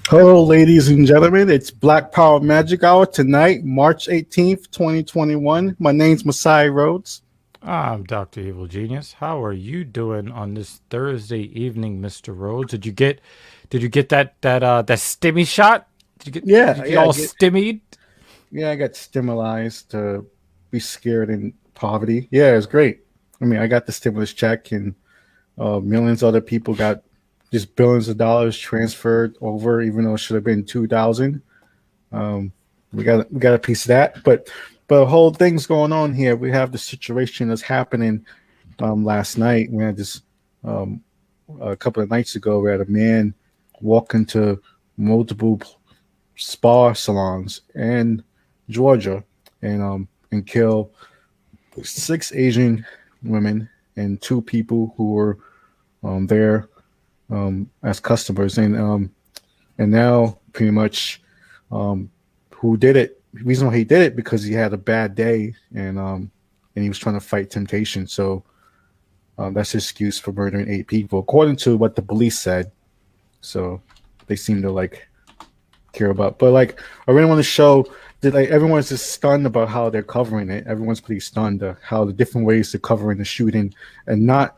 Hello, ladies and gentlemen. It's Black Power Magic Hour tonight, March 18th, 2021. My name's Masai Rhodes. I'm Dr. Evil Genius. How are you doing on this Thursday evening, Mr. Rhodes? Did you get that stimmy shot? Did Yeah, you get yeah, I all get, stimmied? yeah, I got stimulized to be scared in poverty. Yeah, it's great. I mean, I got the stimulus check, and millions of other people got just billions of dollars transferred over, even though it should have been 2,000. Um, we got a piece of that, but the whole thing's going on here. We have the situation that's happening. Last night we had this um, a couple of nights ago. We had a man walk into multiple spa salons in Georgia and kill six Asian women and two people who were there as customers, and now pretty much um, who did it. The reason why he did it because he had a bad day and he was trying to fight temptation. So that's his excuse for murdering eight people, according to what the police said. So they seem to like care about. But like, I really want to show that like everyone's just stunned about how they're covering it. Everyone's pretty stunned how the different ways they're covering the shooting and not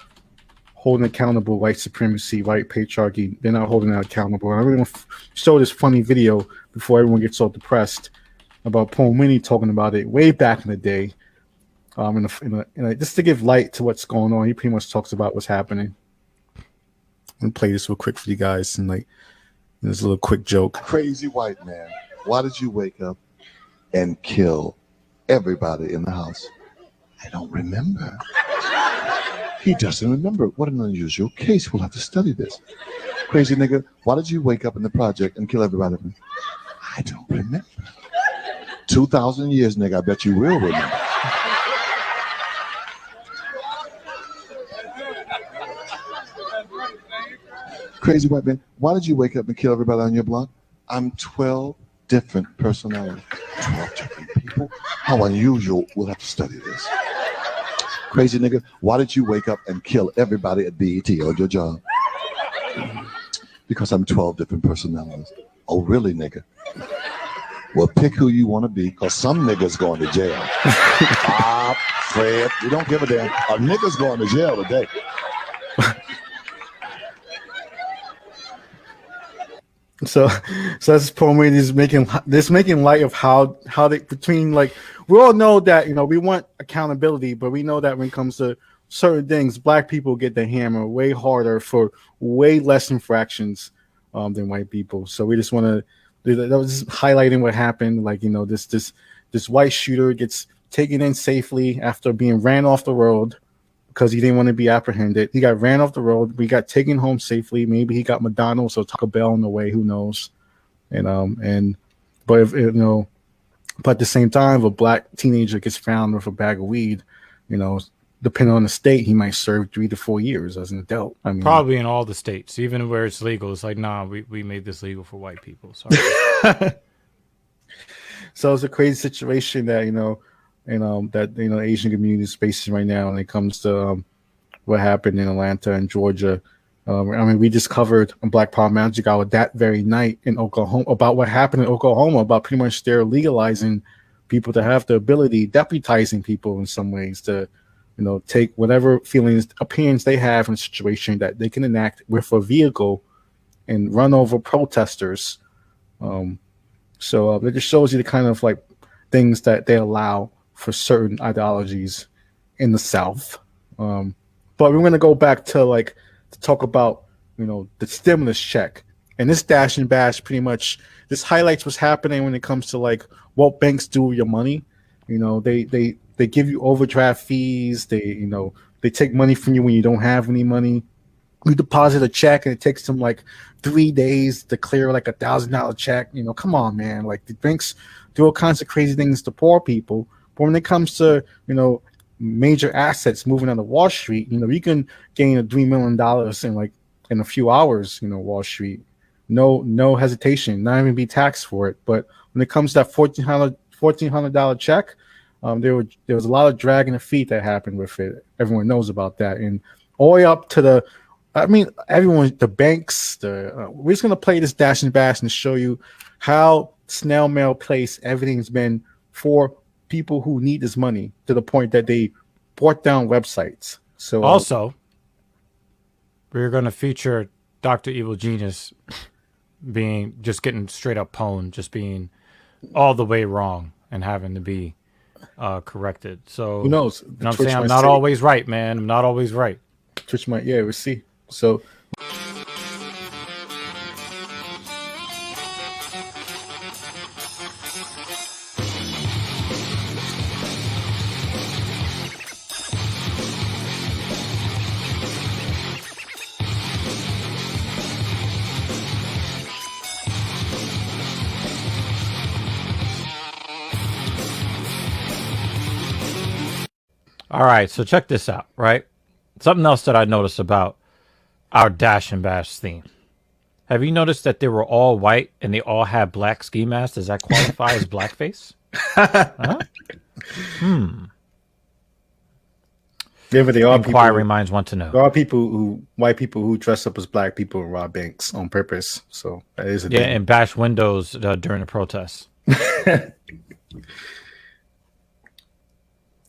holding accountable white supremacy, white patriarchy. They're not holding that accountable. I really want to show this funny video before everyone gets all depressed about Paul Winnie talking about it way back in the day. Just to give light to what's going on. He pretty much talks about what's happening. I'm gonna play this real quick for you guys, and like this little quick joke. Crazy white man, why did you wake up and kill everybody in the house? I don't remember. He doesn't remember. What an unusual case. We'll have to study this. Crazy nigga, why did you wake up in the project and kill everybody? I don't remember. 2,000 years, nigga, I bet you will remember. Crazy white man, why did you wake up and kill everybody on your block? I'm 12 different personalities. 12 different people? How unusual. We'll have to study this. Crazy nigga, why did you wake up and kill everybody at BET on your job? Because I'm 12 different personalities. Oh, really, nigga? Well, pick who you want to be, because some niggas going to jail. Bob, Fred, we don't give a damn. A nigga's going to jail today. So that's Paul Wayne is making light of how they between like we all know that we want accountability, but we know that when it comes to certain things, black people get the hammer way harder for way less infractions than white people. So we just want to that was just highlighting what happened. Like this white shooter gets taken in safely after being ran off the road because he didn't want to be apprehended. He got ran off the road. We got taken home safely. Maybe he got McDonald's or Taco Bell on the way. Who knows? But if but at the same time, if a black teenager gets found with a bag of weed, depending on the state, he might serve 3 to 4 years as an adult. I mean, Probably in all the states, even where it's legal. It's like, nah, we made this legal for white people. Sorry. So it's a crazy situation that Asian community is facing right now when it comes to what happened in Atlanta and Georgia. We just covered on Black Power Magic Hour that very night in Oklahoma about what happened in Oklahoma, about pretty much they're legalizing people to have the ability, deputizing people in some ways to, take whatever opinions they have in a situation that they can enact with a vehicle and run over protesters. So it just shows you the kind of like things that they allow for certain ideologies in the South. But we're going to go back to talk about, the stimulus check. And this dash and bash pretty much, this highlights what's happening when it comes to like what banks do with your money. They give you overdraft fees. They take money from you when you don't have any money. You deposit a check and it takes them like 3 days to clear like $1,000 check. Come on, man. Like the banks do all kinds of crazy things to poor people. But when it comes to, major assets moving on to Wall Street, you can gain $3 million in a few hours, Wall Street. No hesitation, not even be taxed for it. But when it comes to that $1,400 check, there was a lot of dragging the feet that happened with it. Everyone knows about that. And all the way up to the I mean, everyone, the banks, we're just gonna play this dash and bash and show you how snail mail place everything's been for people who need this money to the point that they brought down websites. So, Also, we're going to feature Dr. Evil Genius being just getting straight up pwned, just being all the way wrong and having to be corrected. So, who knows? you know what I'm saying? I'm not always right, man. I'm not always right. Twitch might, yeah, we'll see. So, All right, so check this out, right? Something else that I noticed about our Dash and Bash theme. Have you noticed that they were all white and they all had black ski masks? Does that qualify as blackface? Huh? yeah, but they are Inquiring people. minds want to know. There are white people who dress up as black people and rob banks on purpose. So that is a Yeah, thing. and bash windows during the protests.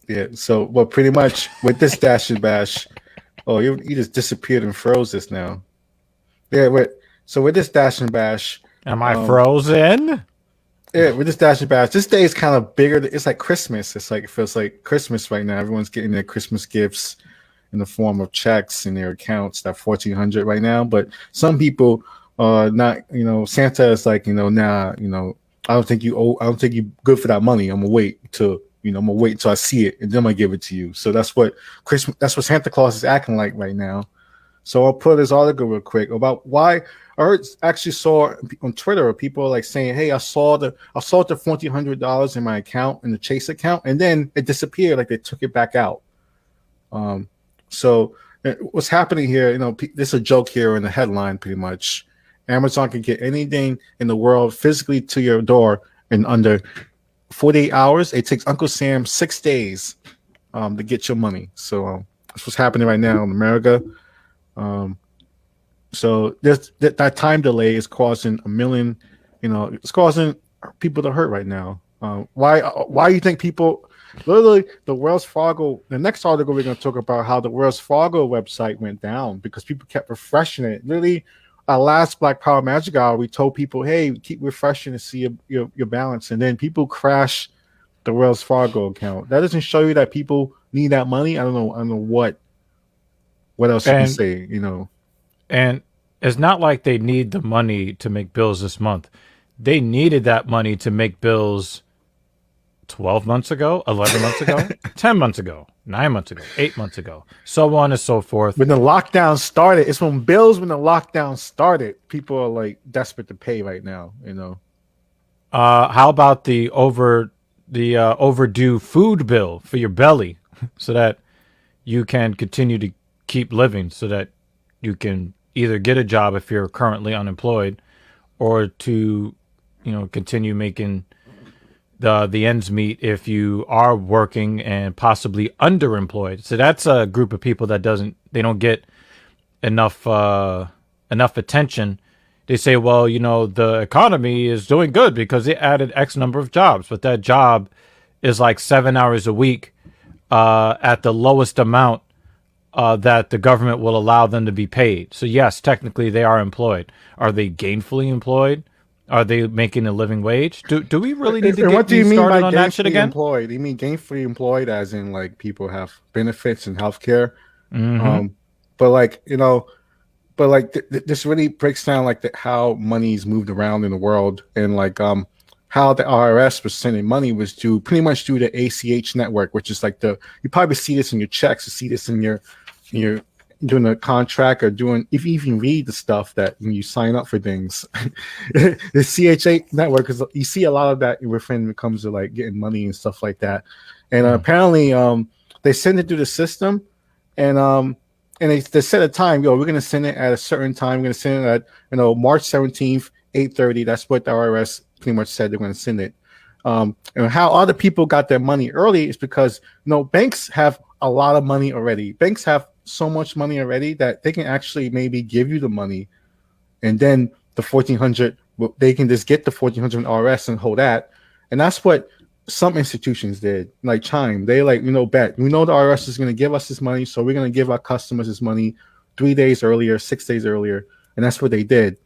Yeah. So, well, pretty much with this dash and bash, oh, you just disappeared and froze this now. Yeah. So with this dash and bash, Am I frozen? yeah, with this dash and bash, this day is kind of bigger. It's like Christmas. It's like, it feels like Christmas right now. Everyone's getting their Christmas gifts in the form of checks in their accounts. That 1,400 right now, but some people not. Santa is like, nah. I don't think you good for that money. I'm gonna wait till I'm gonna wait until I see it and then I'm gonna give it to you. So that's what Santa Claus is acting like right now. So I'll put this article real quick about why I actually saw on Twitter people like saying, "Hey, I saw the $1,400 in my account in the Chase account, and then it disappeared. Like they took it back out." So what's happening here? This is a joke here in the headline, pretty much. Amazon can get anything in the world physically to your door in under 48 hours. It takes Uncle Sam 6 days to get your money. So that's what's happening right now in America. So that time delay is causing a million. It's causing people to hurt right now. Why you think people? Literally, the Wells Fargo. The next article we're going to talk about how the Wells Fargo website went down because people kept refreshing it. Literally, our last Black Power Magic Hour, we told people, "Hey, keep refreshing to see your balance," and then people crash the Wells Fargo account. That doesn't show you that people need that money. I don't know what else you can say. And it's not like they need the money to make bills this month. They needed that money to make bills 12 months ago, 11 months ago, 10 months ago, 9 months ago, 8 months ago, so on and so forth. When the lockdown started, it's when the lockdown started, people are like desperate to pay right now, How about the overdue food bill for your belly so that you can continue to keep living, so that you can either get a job if you're currently unemployed or to, continue making the ends meet if you are working and possibly underemployed. So that's a group of people that don't get enough attention. They say, well, the economy is doing good because they added X number of jobs, but that job is like 7 hours a week at the lowest amount that the government will allow them to be paid. So yes, technically they are employed. Are they gainfully employed? Are they making a living wage? Do we really need to what do you mean started by on that shit again? employed? Do you mean gainfully employed as in like people have benefits and healthcare? Mm-hmm. This really breaks down like how money's moved around in the world, and like how the IRS was sending money was pretty much due to ACH network, which is like you probably see this in your checks, you see this in your doing a contract or if you even read the stuff that when you sign up for things. The CHA network, because you see a lot of that when it comes to like getting money and stuff like that. And apparently they send it through the system, and they set a time. We're going to send it at a certain time. We're going to send it at March 17th, 8:30. That's what the IRS pretty much said they're going to send it. And how other people got their money early is because banks have a lot of money already. Banks have so much money already that they can actually maybe give you the money, and then the 1400, they can just get the 1400 RS and hold that. And that's what some institutions did, like Chime. They like, bet we know the RS is going to give us this money, so we're going to give our customers this money 3 days earlier, 6 days earlier, and that's what they did.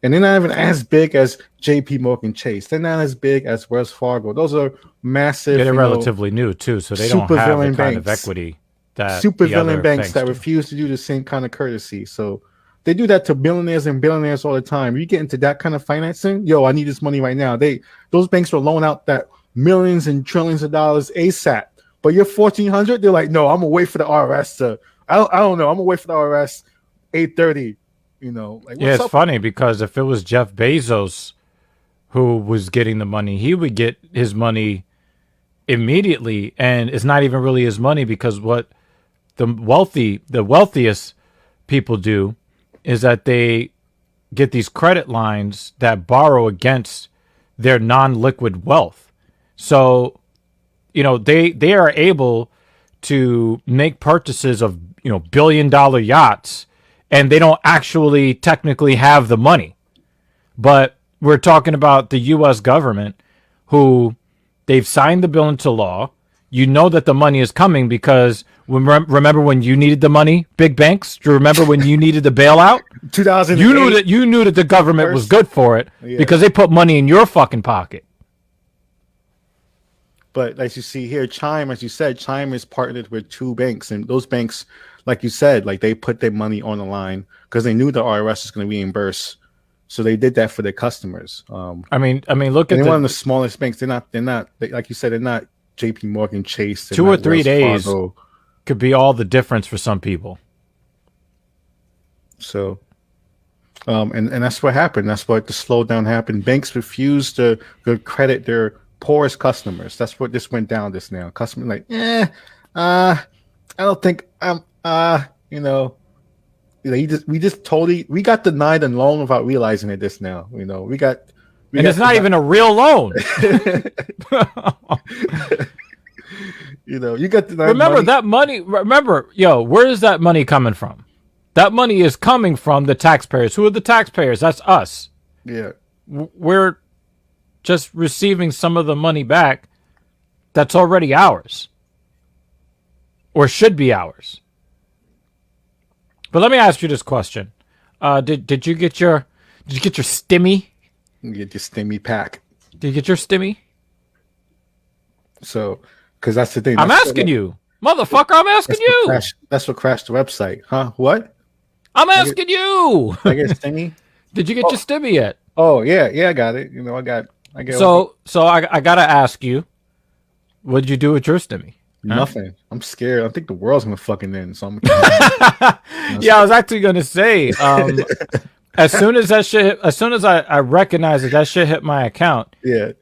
And they're not even as big as J.P. Morgan Chase. They're not as big as Wells Fargo. Those are massive. Yeah, they're relatively new too, so they don't have the kind of equity that super the other villain banks that do. refuse to do the same kind of courtesy. So they do that to billionaires and billionaires all the time. You get into that kind of financing, yo, I need this money right now. Those banks will loan out that millions and trillions of dollars ASAP. But you're 1400, they're like, no, I'm gonna wait for the RS to. I don't know. I'm gonna wait for the RS 830. Like, yeah, it's funny because if it was Jeff Bezos who was getting the money, he would get his money immediately, and it's not even really his money, because what the wealthiest people do is that they get these credit lines that borrow against their non-liquid wealth. So, they are able to make purchases of, billion-dollar yachts, and they don't actually technically have the money. But we're talking about the U.S. government, who they've signed the bill into law. You know that the money is coming because remember when you needed the money, big banks? Do you remember when you needed the bailout? 2008. You knew that the government was good for it because they put money in your fucking pocket. But as you see here, Chime, as you said, Chime is partnered with 2 banks, and those banks, like you said, like they put their money on the line because they knew the IRS was going to reimburse. So they did that for their customers. I mean, look at one of the smallest banks. They're not like you said, they're not J.P. Morgan Chase. 2 or 3 days could be all the difference for some people. So, and that's what happened. That's what the slowdown happened. Banks refused to credit their poorest customers. That's what this went down this now. Customers like, I don't think we got denied a loan without realizing it this now. And it's not even a real loan. You got denied. Remember that money. Where is that money coming from? That money is coming from the taxpayers. Who are the taxpayers? That's us. Yeah. We're just receiving some of the money back that's already ours, or should be ours. But let me ask you this question: Did you get your stimmy? You get your stimmy pack. Did you get your stimmy? So, because that's the thing. I'm asking you, motherfucker. I'm asking you. That's what crashed the website, huh? What? I'm asking you. I get stimmy. Did you get your stimmy yet? Oh yeah, I got it. I got. So I gotta ask you, what'd you do with your stimmy? Nothing. I'm scared. I think the world's gonna fucking end. So I'm. Yeah, I was actually gonna say, as soon as I recognized that shit hit my account,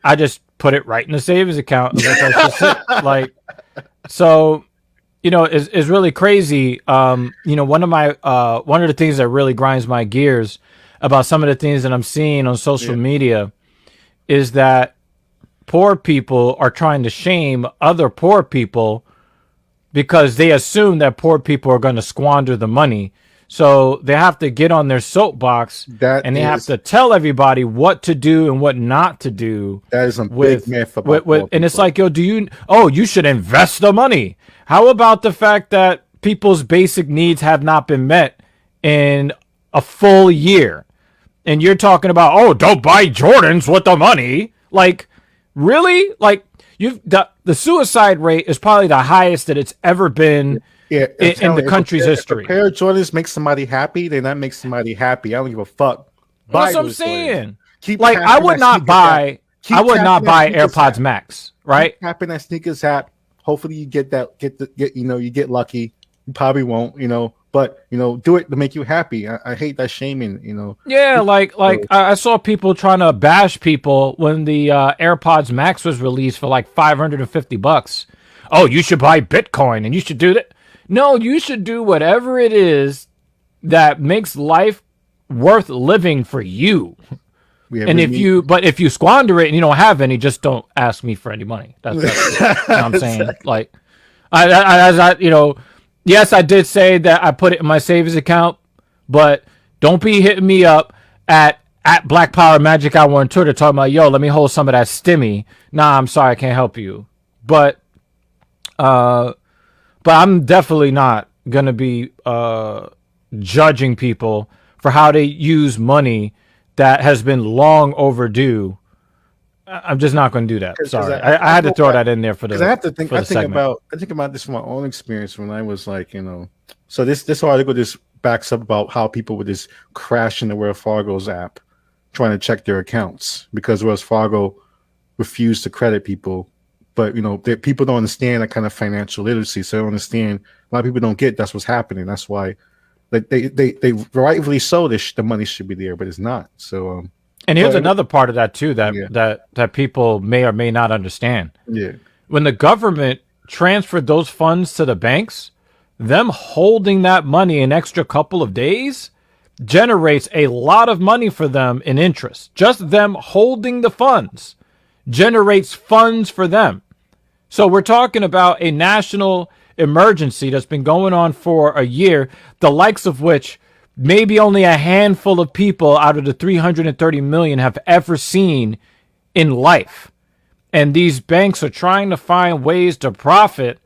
I just put it right in the savings account. So, it's really crazy. One of the things that really grinds my gears about some of the things that I'm seeing on social media is that poor people are trying to shame other poor people because they assume that poor people are going to squander the money. So they have to get on their soapbox and they have to tell everybody what to do and what not to do. That is a big myth about and it's like, you should invest the money. How about the fact that people's basic needs have not been met in a full year? And you're talking about, don't buy Jordans with the money. Like, really? Like, the suicide rate is probably the highest that it's ever been in the country's history. If a pair of Jordans makes somebody happy, then that makes somebody happy. I don't give a fuck. That's what I'm saying. I would not buy AirPods Max, right? Keep tapping that sneakers app. Hopefully you get you get lucky. You probably won't, but do it to make you happy. I hate that shaming, Yeah, I saw people trying to bash people when the AirPods Max was released for like $550. Oh, you should buy Bitcoin and you should do that. No, you should do whatever it is that makes life worth living for you. And if you squander it and you don't have any, just don't ask me for any money. That's what I'm saying. Like, Yes, I did say that I put it in my savings account, but don't be hitting me up at Black Power Magic Hour on Twitter talking about, yo, let me hold some of that stimmy. Nah, I'm sorry, I can't help you. But uh but I'm definitely not gonna be judging people for how they use money that has been long overdue. I'm just not going to do that. Because Sorry, I I had to go throw back that in there for because I the have to think. for the segment. I think about this from my own experience when I was like, So this article just backs up about how people would just crash into Wells Fargo's app, trying to check their accounts because Wells Fargo refused to credit people. But people don't understand that kind of financial literacy, so they don't understand. A lot of people don't get that's what's happening. That's why, like they rightfully so, the money should be there, but it's not. So And here's but another part of that too that yeah, that people may or may not understand. yeah. When the government transferred those funds to the banks, them holding that money an extra couple of days generates a lot of money for them in interest. Just them holding the funds generates funds for them. So we're talking about a national emergency that's been going on for a year, the likes of which maybe only a handful of people out of the 330 million have ever seen in life. And these banks are trying to find ways to profit.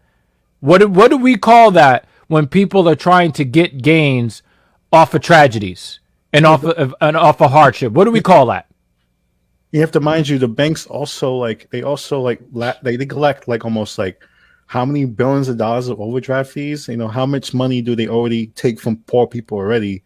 What do we call that when people are trying to get gains off of tragedies and off of hardship? What do we call that? You have to mind you, the banks also they collect like almost like how many billions of dollars of overdraft fees. How much money do they already take from poor people already?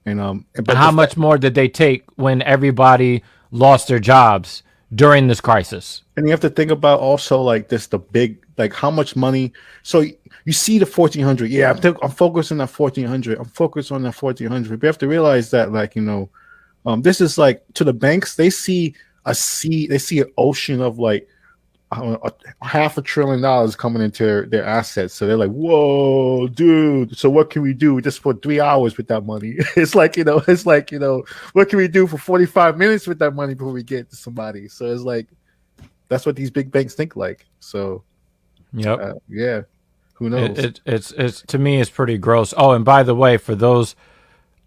But How much more did they take when everybody lost their jobs during this crisis? And you have to think about also like this, the big, like how much money. So you see the 1400. Yeah, I'm focused on that 1400. I'm focused on that 1400. But you have to realize that this is like to the banks, they see an ocean of like $500 billion coming into their assets. So they're like, whoa, dude. So what can we do just for 3 hours with that money? It's like, what can we do for 45 minutes with that money before we get to somebody? So it's like, that's what these big banks think like. So, Yep. yeah, who knows? It's to me, it's pretty gross. Oh, and by the way, for those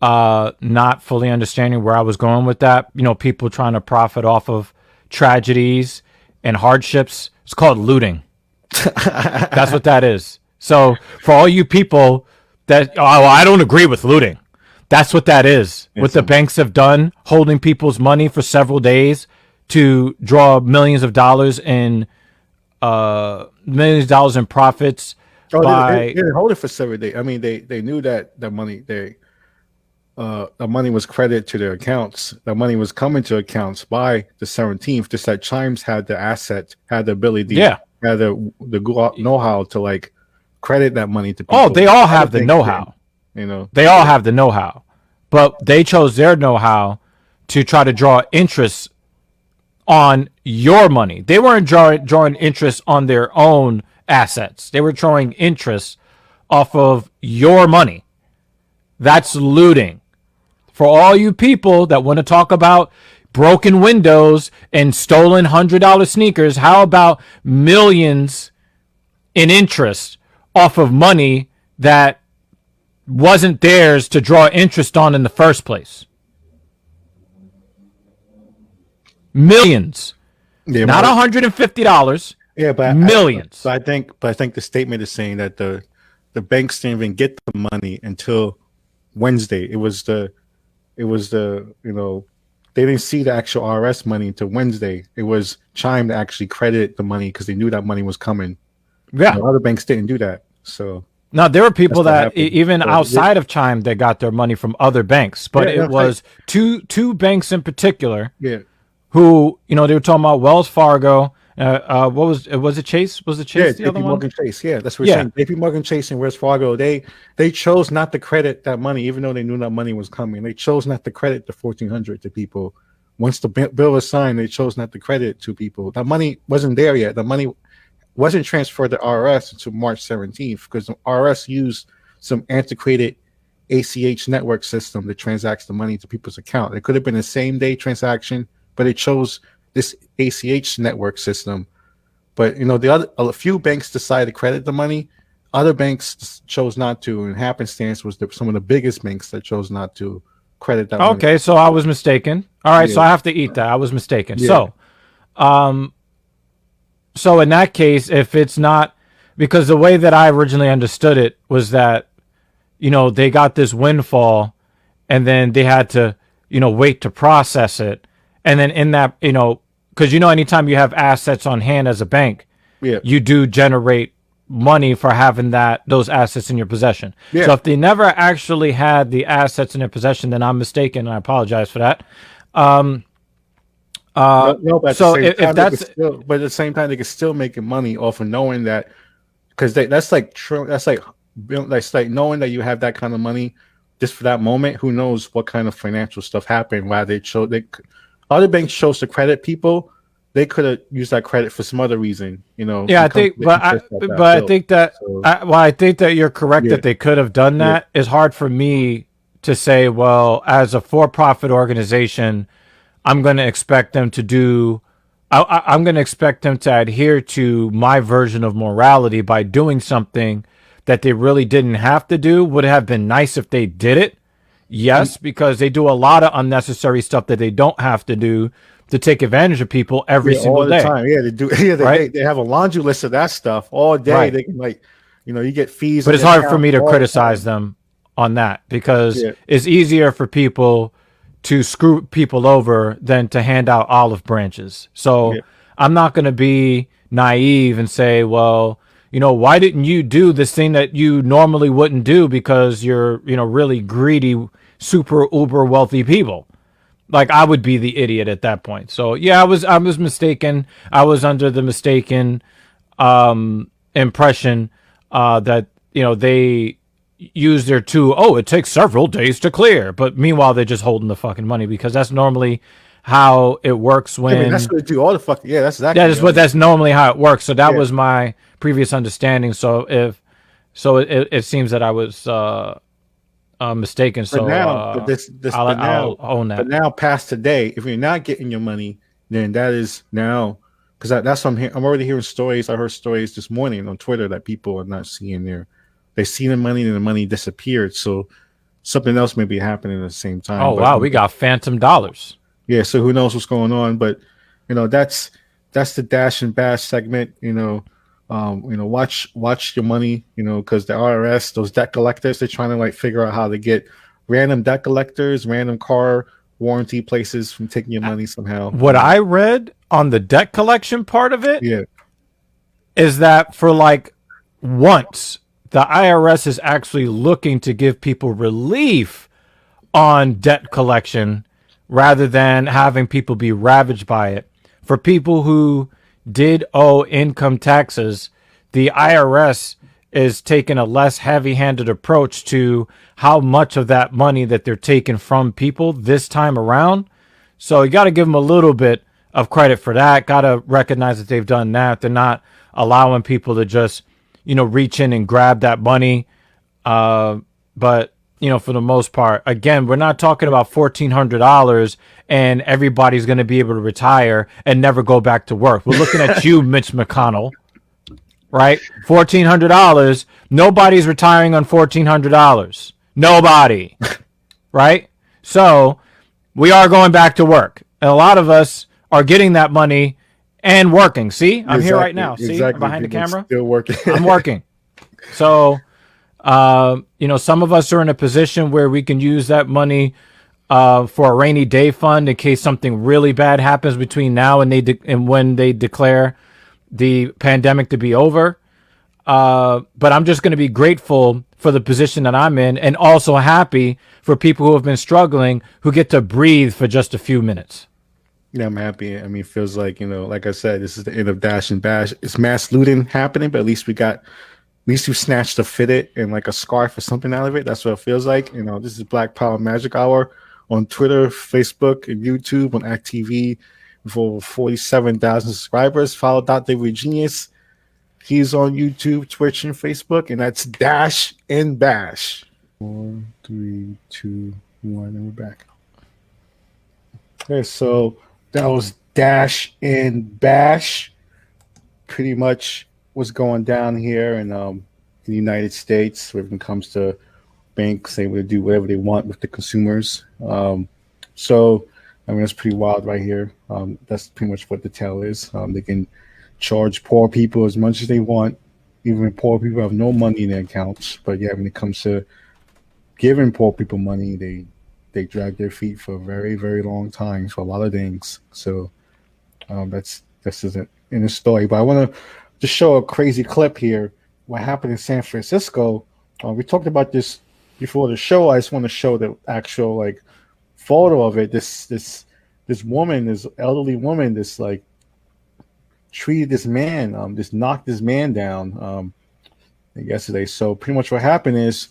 not fully understanding where I was going with that, people trying to profit off of tragedies and hardships, it's called looting. That's what that is. So for all you people that, I don't agree with looting, that's what that is. What the banks have done, holding people's money for several days to draw millions of dollars in profits. Oh, they didn't hold it for 7 days. I mean, they knew that the money was credited to their accounts. The money was coming to accounts by the 17th. Just that Chimes had the asset, had the ability, had the know-how to like credit that money to people. Oh, they all have the know-how. They all have the know-how, but they chose their know-how to try to draw interest on your money. They weren't drawing interest on their own assets. They were drawing interest off of your money. That's looting. For all you people that want to talk about broken windows and stolen $100 sneakers, how about millions in interest off of money that wasn't theirs to draw interest on in the first place? Millions. Yeah, not $150. Yeah, but millions. I think the statement is saying that the banks didn't even get the money until Wednesday. It was the they didn't see the actual RS money until Wednesday. It was Chime to actually credit the money because they knew that money was coming. Yeah, other banks didn't do that. So now there were people that even outside of Chime that got their money from other banks, but it was two banks in particular. Yeah. Who they were talking about Wells Fargo. What was it Chase? Was it Chase? Yeah, the other JP one? Morgan Chase. Yeah, that's what we're saying. JP Morgan Chase and Wells Fargo. They chose not to credit that money, even though they knew that money was coming. They chose not to credit the 1,400 to people. Once the bill was signed, they chose not to credit it to people. That money wasn't there yet. The money wasn't transferred to RS until March 17th because the RS used some antiquated ACH network system that transacts the money to people's account. It could have been a same day transaction, but it chose this ACH network system. But a few banks decided to credit the money. Other banks chose not to, and happenstance was some of the biggest banks that chose not to credit that money. Okay, so I was mistaken. All right, so Yeah, I have to eat that. I was mistaken. yeah, So in that case, if it's not, because the way that I originally understood it was that, they got this windfall and then they had to, wait to process it. And then in that, because, anytime you have assets on hand as a bank, yeah, you do generate money for having those assets in your possession. yeah. So if they never actually had the assets in their possession, then I'm mistaken, and I apologize for that. No, but at the So same if time, that's but at the same time, they can still make money off of knowing that, because that's like that's like knowing that you have that kind of money just for that moment. Who knows what kind of financial stuff happened? Why other banks chose to credit people. They could have used that credit for some other reason, yeah, I think, I think that, So I think that you're correct yeah, that they could have done yeah, that. It's hard for me to say, well, as a for-profit organization, I'm going to expect them to do. I'm going to expect them to adhere to my version of morality by doing something that they really didn't have to do. Would have been nice if they did it. Yes, because they do a lot of unnecessary stuff that they don't have to do to take advantage of people every yeah, all single the day. time. Yeah, they do. Yeah, Right? they have a laundry list of that stuff all day. Right. They can you get fees, But on it's your hard for account me to all the criticize time. them on that because Yeah, it's easier for people to screw people over than to hand out olive branches. So yeah. I'm not going to be naive and say, well, why didn't you do this thing that you normally wouldn't do because you're, really greedy, super uber wealthy people. Like I would be the idiot at that point. So yeah, I was mistaken. I was under the mistaken impression that they use their it takes several days to clear, but meanwhile they're just holding the fucking money because that's normally how it works I mean, that's when what they do. All the fuck. Yeah, that's exactly. that's normally how it works. So that Yeah. was my previous understanding. So it seems that I was mistaken. But So now, I'll own but that. now, past today, if you're not getting your money, then that is now, because that's what I'm already hearing stories. I heard stories this morning on Twitter that people are not seeing they see the money and the money disappeared. So something else may be happening at the same time. Oh But wow, we got phantom dollars. yeah, so who knows what's going on? But that's the dash and bash segment. Watch your money. Because the IRS, those debt collectors, they're trying to figure out how to get random debt collectors, random car warranty places from taking your money somehow. What I read on the debt collection part of it Yeah, is that for once the IRS is actually looking to give people relief on debt collection rather than having people be ravaged by it. For people who did owe income taxes, the IRS is taking a less heavy-handed approach to how much of that money that they're taking from people this time around. So you got to give them a little bit of credit for that. Got to recognize that they've done that. They're not allowing people to just, reach in and grab that money. But for the most part, again, we're not talking about $1,400 and everybody's going to be able to retire and never go back to work. We're looking at you, Mitch McConnell, right? $1,400. Nobody's retiring on $1,400. Nobody, right? So we are going back to work. And a lot of us are getting that money and working. See, I'm here right now. See, I'm behind the camera. Still working. I'm working. So, some of us are in a position where we can use that money for a rainy day fund in case something really bad happens between now and when they declare the pandemic to be over. But I'm just going to be grateful for the position that I'm in and also happy for people who have been struggling who get to breathe for just a few minutes. Yeah, I'm happy. I mean, it feels like, like I said, this is the end of Dash and Bash. It's mass looting happening, but at least we snatched a fitted and a scarf or something out of it. That's what it feels like. This is Black Power Magic Hour on Twitter, Facebook, and YouTube on act.tv with over 47,000 subscribers. Follow Dr. Genius. He's on YouTube, Twitch, and Facebook, and that's Dash and Bash. 4, 3, 2, 1, and we're back. Okay, so that was Dash and Bash. Pretty much what's going down here, and in the United States when it comes to banks able to do whatever they want with the consumers. So, I mean, that's pretty wild right here. That's pretty much what the tale is. They can charge poor people as much as they want, even when poor people have no money in their accounts. But yeah, when it comes to giving poor people money, they drag their feet for a very, very long time for a lot of things. So this isn't in the story. But I want to just show a crazy clip here. What happened in San Francisco? We talked about this before the show. I just want to show the actual like photo of it. This woman, this elderly woman, this like treated this man, just knocked this man down yesterday. So pretty much what happened is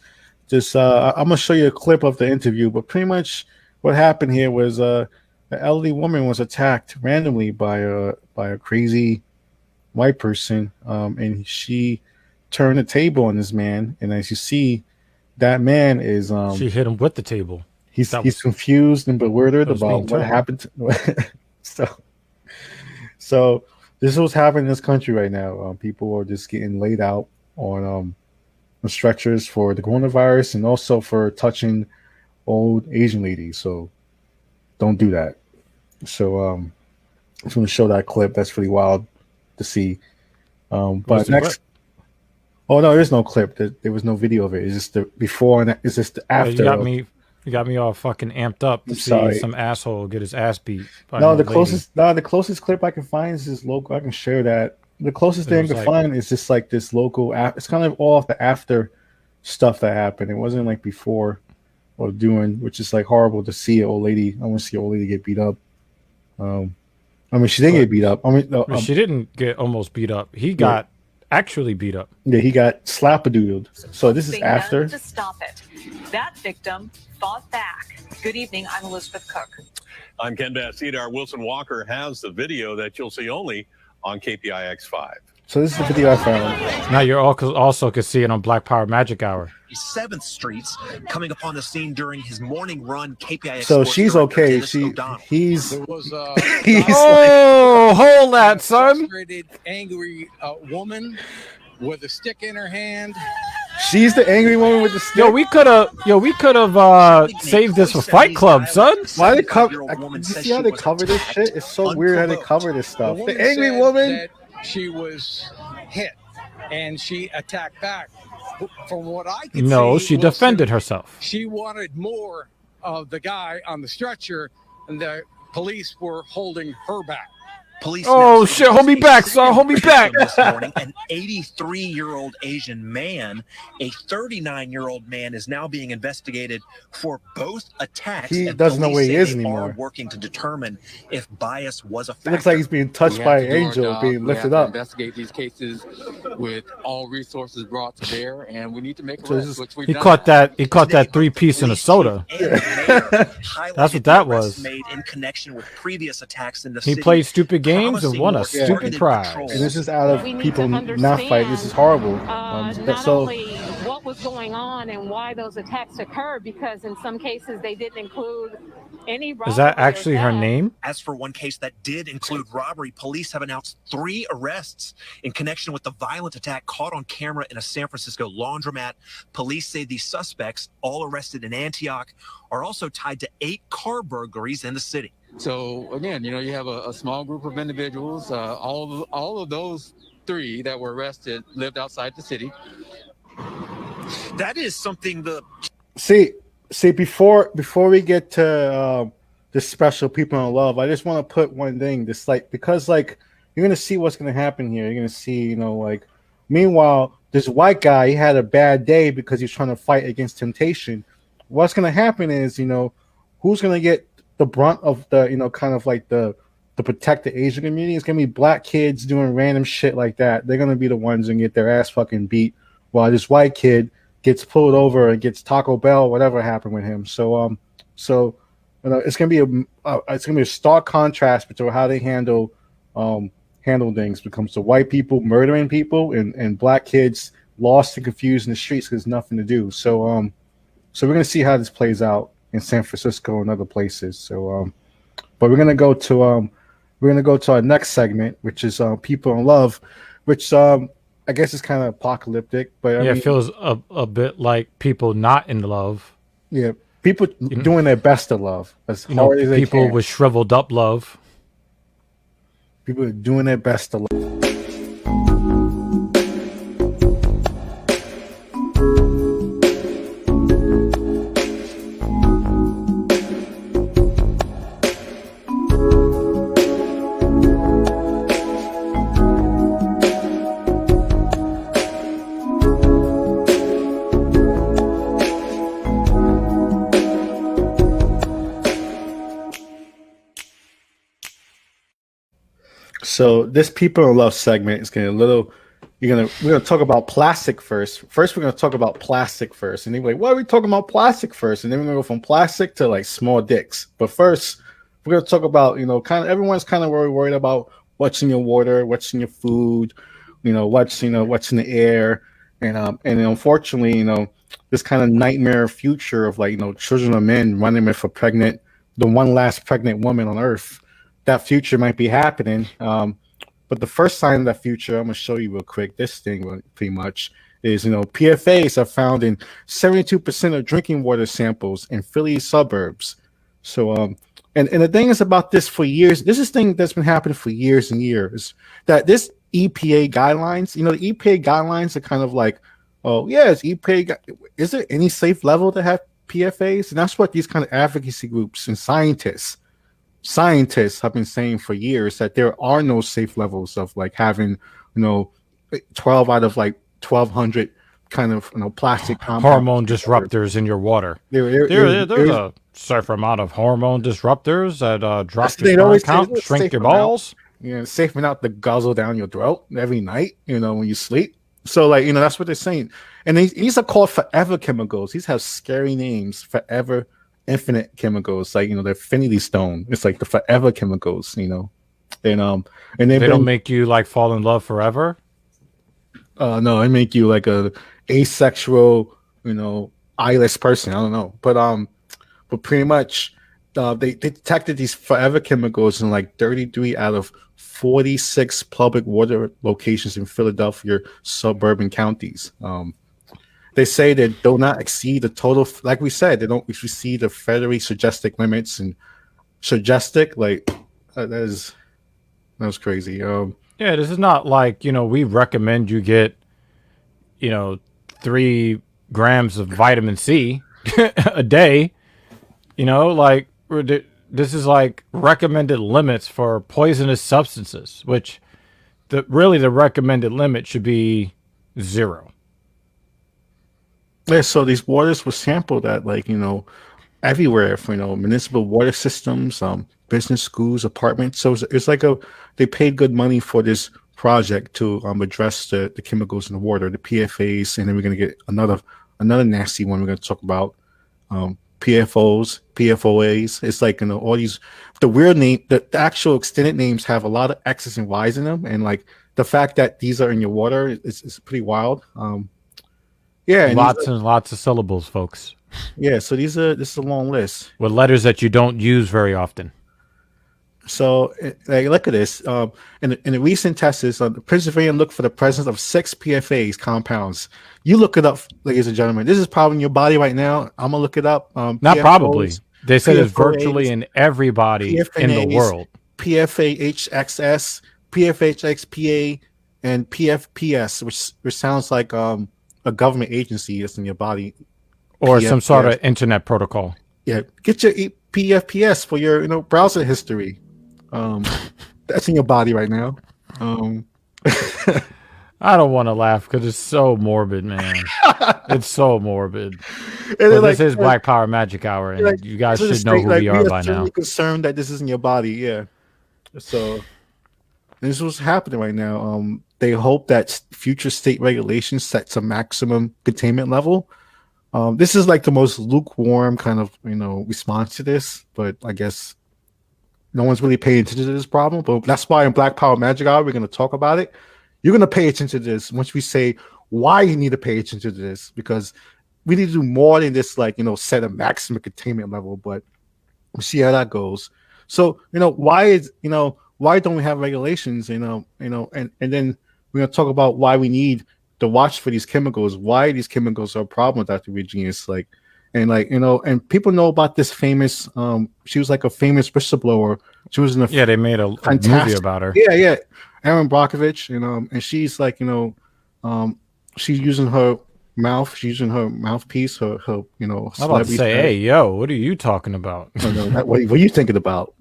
just I'm gonna show you a clip of the interview, but pretty much what happened here was an elderly woman was attacked randomly by a crazy white person, and she turned the table on this man, and as you see, that man is She hit him with the table. he's confused and bewildered was about being what turned. happened. So this is what's happening in this country right now. People are just getting laid out on stretchers for the coronavirus and also for touching old Asian ladies. So don't do that. So I just want to show that clip. That's pretty wild to see. But Was the next, clip? oh no, there's no clip. There was no video of it. It's just the before and it's just the after. You got me all fucking amped up to I'm see sorry. some asshole get his ass beat by No, an the old lady. closest clip I can find is this local. I can share that. The closest thing I was can like- find is just like this local. It's kind of all of the after stuff that happened. It wasn't like before or doing, which is like horrible to see an old lady. I want to see an old lady get beat up. I mean, she didn't get beat up. I mean, But she didn't get almost beat up. He got actually beat up. yeah, he got slap-a-doodled. So this is Being after. known to stop it. That victim fought back. Good evening. I'm Elizabeth Cook. I'm Ken Bassett. Wilson Walker has the video that you'll see only on KPIX5. So this is the video I found. Now you're also could see it on Black Power Magic Hour. 7th Streets coming upon the scene during his morning run. KPIX. So Sports she's director okay. Dennis He's O'Donnell. he's Oh, hold that, son. Frustrated, angry woman with a stick in her hand. she's the angry woman with the stick. We could have saved this for Fight Club, son. Why they cover? 75-year-old woman You says see how she they was cover this attacked shit? It's so weird how they unprovoked. cover this stuff. The angry said woman. that she was hit and she attacked back. From what I could No, see, she Wilson, defended herself. She wanted more of the guy on the stretcher, and the police were holding her back. Police Oh, now say shit, hold me a back, son, second hold me back. victim This morning, an 83-year-old Asian man, a 39-year-old man is now being investigated for both attacks. He and doesn't know police where he say is they anymore. Are working to determine if bias was a factor. It looks like he's being touched by an angel, being lifted up. Investigate these cases with all resources brought to bear, and we need to make So this arrests, is- which we've He done. caught that 3-piece in a soda. That's what that was. Made in connection with previous attacks in the He city, played stupid games and promising won a more stupid targeted prize. patrols. And this is out of We need people to not fighting. This is understand, horrible. not So only what was going on and why those attacks occurred, because in some cases they didn't include any robbery. Is that or actually her theft. name? As for one case that did include robbery, police have announced 3 arrests in connection with the violent attack caught on camera in a San Francisco laundromat. Police say these suspects, all arrested in Antioch, are also tied to 8 car burglaries in the city. So again, you have a small group of individuals. All of those 3 that were arrested lived outside the city. That is something the see before we get to this special people in love, I just want to put one thing. This because you're gonna see what's gonna happen here. You're gonna see meanwhile this white guy, he had a bad day because he's trying to fight against temptation. What's gonna happen is who's gonna get the brunt of the kind of like the protect the Asian community? It's gonna be black kids doing random shit like that. They're gonna be the ones and get their ass fucking beat while this white kid gets pulled over and gets Taco Bell, whatever happened with him. So it's gonna be a stark contrast between how they handle things when it comes to white people murdering people and black kids lost and confused in the streets because there's nothing to do. So we're gonna see how this plays out in San Francisco and other places. So but we're gonna go to our next segment, which is people in love, which I guess it's kind of apocalyptic, but I Yeah, it mean, feels a bit like people not in love. yeah, people You, doing their best to love as you know, hard as they people can. with shriveled up love. People are doing their best to love. So this people in love segment is getting a little. We're gonna talk about plastic first. First, we're gonna talk about plastic first, and they're like, "Why are we talking about plastic first?" And then we're gonna go from plastic to like small dicks. But first, we're gonna talk about kind of everyone's kind of worried about what's in your water, what's in your food, what's what's in the air, and unfortunately, this kind of nightmare future of like children of men running for pregnant, the one last pregnant woman on Earth. That future might be happening. But the first sign of that future, I'm gonna show you real quick. This thing, pretty much, is PFAS are found in 72% of drinking water samples in Philly suburbs. So, and the thing is about this for years. This is thing that's been happening for years and years. That this EPA guidelines, the EPA guidelines are kind of like, oh yeah, it's EPA. Is there any safe level to have PFAS? And that's what these kind of advocacy groups and scientists have been saying for years, that there are no safe levels of like having 12 out of like 1,200 kind of plastic Hormone compounds. disruptors in your water. There's There's a safe amount of hormone disruptors that drop your they sperm always say count, it's shrink safe your amount. balls. Safe enough to guzzle down your throat every night, when you sleep. So like that's what they're saying. And these are called forever chemicals. These have scary names. Forever infinite chemicals, like the Infinity Stone. It's like the forever chemicals, and they don't make you like fall in love forever. No, they make you like a asexual, eyeless person. I don't know, but pretty much, they detected these forever chemicals in like 33 out of 46 public water locations in Philadelphia suburban counties. They say they do not exceed the total, like we said, they don't exceed the federally suggested limits. And suggested, like that was crazy. Yeah, this is not like we recommend you get 3 grams of vitamin C a day. Like this is like recommended limits for poisonous substances, which the recommended limit should be 0. Yeah, so these waters were sampled at like everywhere for municipal water systems, business, schools, apartments. So it's like they paid good money for this project to address the chemicals in the water, the PFAS, and then we're gonna get another nasty one we're gonna talk about, PFOs, PFOAs. It's like all these, the weird name, the actual extended names have a lot of X's and Y's in them, and like the fact that these are in your water is pretty wild. Yeah, lots and lots of syllables, folks. Yeah, so this is a long list with letters that you don't use very often. So, like, look at this. In the recent tests, Pennsylvania looked for the presence of 6 PFAS compounds. You look it up, ladies and gentlemen. This is probably in your body right now. I'm gonna look it up. Not PFOs, probably. They said it's PFOAs, virtually in everybody in the world. PFAHXS, PFHXPA, and PFPS, which sounds like a government agency that's in your body, or some sort of internet protocol. Yeah, get your PFPS for your browser history. That's in your body right now. I don't want to laugh because it's so morbid, man. It's so morbid. But this is Black Power Magic Hour, and you guys should know who we are by now. I'm concerned that this is in your body, yeah. So this is what's happening right now. They hope that future state regulations sets a maximum containment level. This is like the most lukewarm kind of response to this, but I guess no one's really paying attention to this problem. But that's why in Black Power Magic Hour we're going to talk about it. You're going to pay attention to this once we say why you need to pay attention to this, because we need to do more than this, like set a maximum containment level. But we'll see how that goes. So why don't we have regulations? And then we're gonna talk about why we need to watch for these chemicals, why these chemicals are a problem with Dr. Regina. It's like, and like, you know, and people know about this famous. She was like a famous whistleblower. She was in a they made a movie about her. Yeah. Erin Brockovich, and she's like, she's using her mouth. She's using her mouthpiece. Her I'm about to say, hey, yo, what are you talking about? What are you thinking about?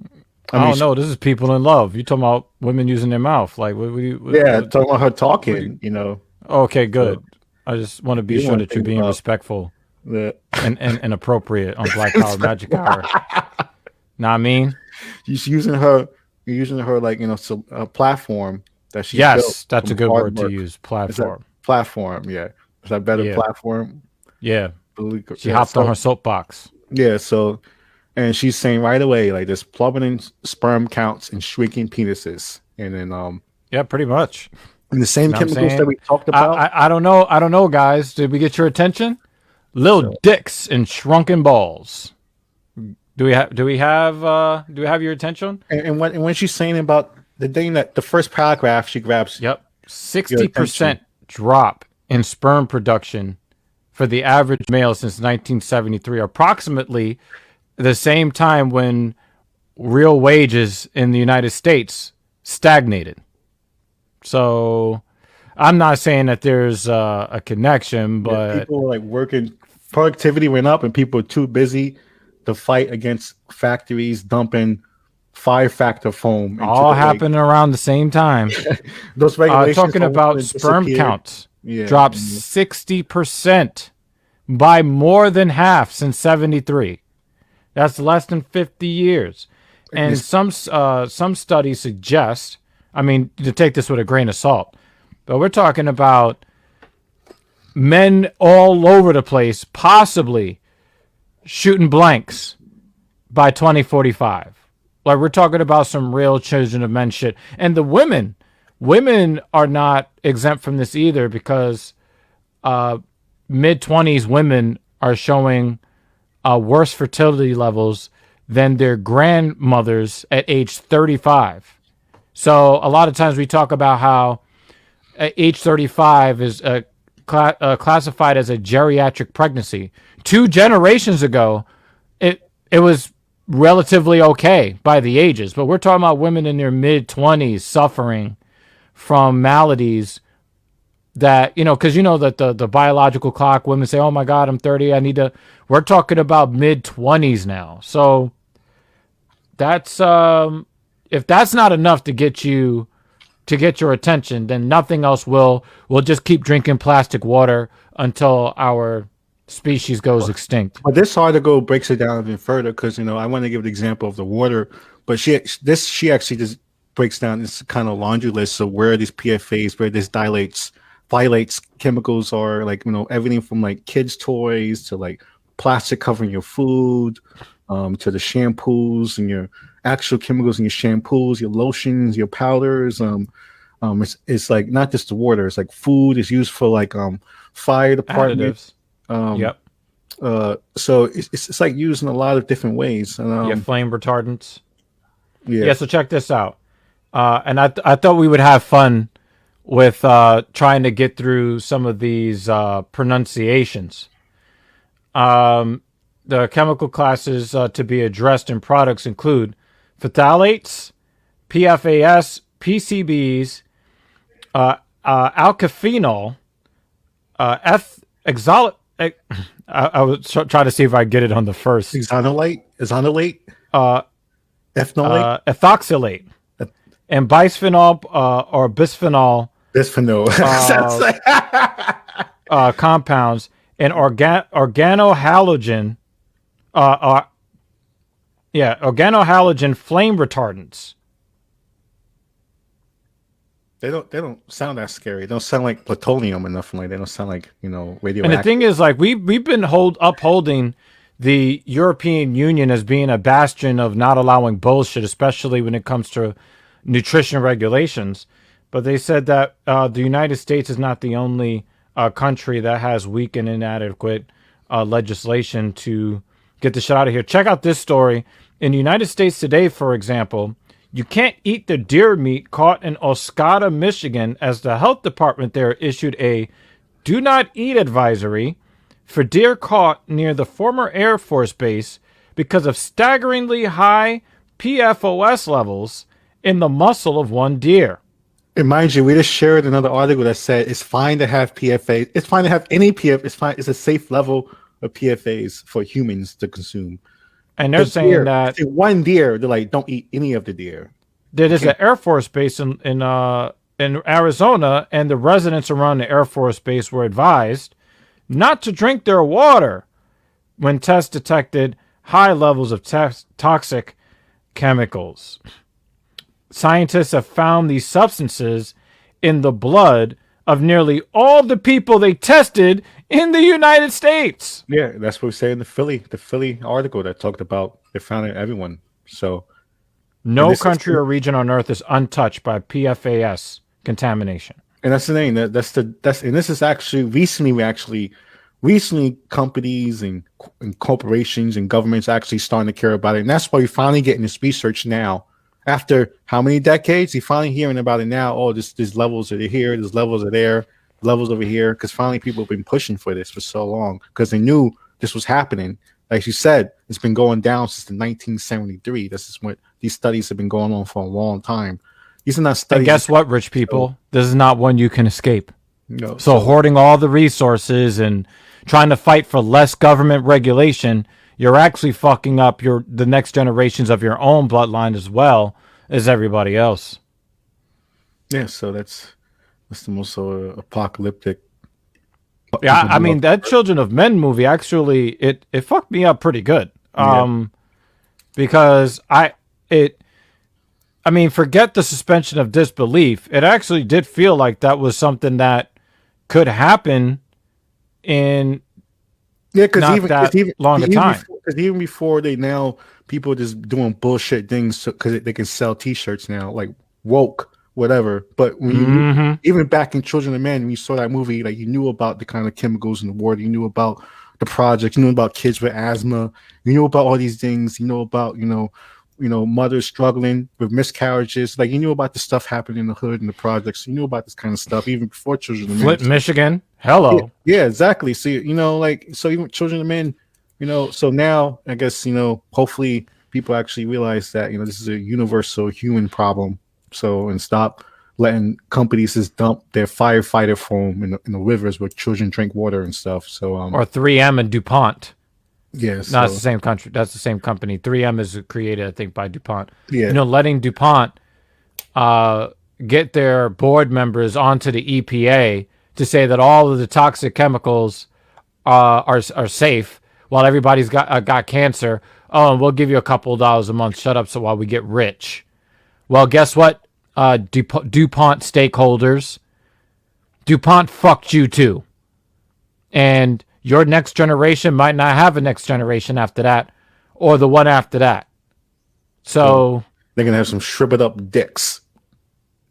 I don't know. This is people in love. You talking about women using their mouth? Like, talking about her talking. Okay, good. I just want to be sure that you're being respectful and appropriate on Black Power Magic Hour. Know what I mean? You're using her like, a platform that she Yes, that's a good word to use. Platform. Platform, yeah. Is that better? Platform? Yeah. She hopped on her soapbox. Yeah, so, and she's saying right away, like, there's plummeting sperm counts and shrinking penises. And then yeah, pretty much. And the same chemicals that we talked about. I don't know, guys. Did we get your attention? Little dicks and shrunken balls. Do we have your attention? And when she's saying about the thing, that the first paragraph she grabs. Yep. 60% drop in sperm production for the average male since 1973, approximately the same time when real wages in the United States stagnated. So I'm not saying that there's a connection, but people were like working, productivity went up, and people were too busy to fight against factories dumping 5-factor foam. All happening around the same time. Those regulations. Talking about sperm counts, dropped 60% by more than half since 73. That's less than 50 years. And some studies suggest, I mean, to take this with a grain of salt, but we're talking about men all over the place, possibly shooting blanks by 2045. Like, we're talking about some real children of men shit. And the women are not exempt from this either, because mid-20s women are showing worse fertility levels than their grandmothers at age 35. So a lot of times we talk about how age 35 is classified as a geriatric pregnancy. 2 generations ago, it was relatively okay by the ages, but we're talking about women in their mid-20s suffering from maladies that, because that the biological clock, women say, oh my God, I'm 30, we're talking about mid-20s now. So that's if that's not enough to get your attention, then nothing else will. We'll just keep drinking plastic water until our species goes extinct. But this article breaks it down even further, because I want to give the example of the water, but she actually just breaks down this kind of laundry list of where these PFAs, where this violates chemicals are, like, everything from like kids' toys to like plastic covering your food, to the shampoos and your actual chemicals in your shampoos, your lotions, your powders. It's like not just the water. It's like food is used for like fire department. Yep. So it's like used in a lot of different ways. Flame retardants. Yeah. So check this out. And I thought we would have fun with trying to get through some of these pronunciations. The chemical classes to be addressed in products include phthalates, PFAS, PCBs, alkaphenol, I was trying to see if I get it on the first. Exonolate, ethanolate, ethoxylate, and bisphenol or bisphenol. Compounds, and organohalogen. Organohalogen flame retardants. They don't sound that scary. They don't sound like plutonium or nothing like. They don't sound like radioactive. And the thing is, like, we've been upholding the European Union as being a bastion of not allowing bullshit, especially when it comes to nutrition regulations. But they said that the United States is not the only country that has weak and inadequate legislation to get the shit out of here. Check out this story. In the United States today, for example, You can't eat the deer meat caught in Oscoda, Michigan, as the health department there issued a do not eat advisory for deer caught near the former Air Force Base because of staggeringly high PFOS levels in the muscle of one deer. And mind you, we just shared another article that said it's fine to have PFA. It's fine to have any PF. It's fine. It's a safe level of PFAs for humans to consume. And they're saying deer, that one deer, they're like, don't eat any of the deer. There is an Air Force Base in Arizona, and the residents around the Air Force Base were advised not to drink their water when tests detected high levels of toxic chemicals. Scientists have found these substances in the blood of nearly all the people they tested in the United States. Yeah, that's what we say in the Philly article that talked about they found it everyone. So no country or region on Earth is untouched by PFAS contamination. And that's the thing. That's and this is actually recently companies and corporations and governments actually starting to care about it. And that's why we're finally getting this research now. After how many decades? You're finally hearing about it now. Oh, there's levels are here, there's levels are there, levels over here. Because finally people have been pushing for this for so long because they knew this was happening. Like you said, it's been going down since the 1973. This is what these studies have been going on for a long time. These are not studies. And guess what, rich people? This is not one you can escape. No, so hoarding all the resources and trying to fight for less government regulation, you're actually fucking up the next generations of your own bloodline as well as everybody else. Yeah, so that's the most apocalyptic. Yeah, I mean that Children of Men movie actually it fucked me up pretty good. Because I mean, forget the suspension of disbelief. It actually did feel like that was something that could happen in because even before they now people just doing bullshit things because they can sell T-shirts now, like woke whatever. But when you, even back in Children of Men, when you saw that movie, like you knew about the kind of chemicals in the water, you knew about the projects, you knew about kids with asthma, you knew about all these things, you know about mothers struggling with miscarriages, like you knew about the stuff happening in the hood and the projects, you knew about this kind of stuff even before Children of Men. Flint, Michigan, hello. Yeah, exactly. So so even Children of Men, so now I guess hopefully people actually realize that this is a universal human problem. So and stop letting companies just dump their firefighter foam in the rivers where children drink water and stuff. So or 3M and DuPont. Yes, no, it's the same country. That's the same company. 3M is created, I think, by DuPont. Yeah, letting DuPont get their board members onto the EPA to say that all of the toxic chemicals are safe, while everybody's got cancer. Oh, and we'll give you a couple of dollars a month. Shut up, so while we get rich. Well, guess what? DuPont stakeholders, DuPont fucked you too, and your next generation might not have a next generation after that, or the one after that. So they're gonna have some shriveled up dicks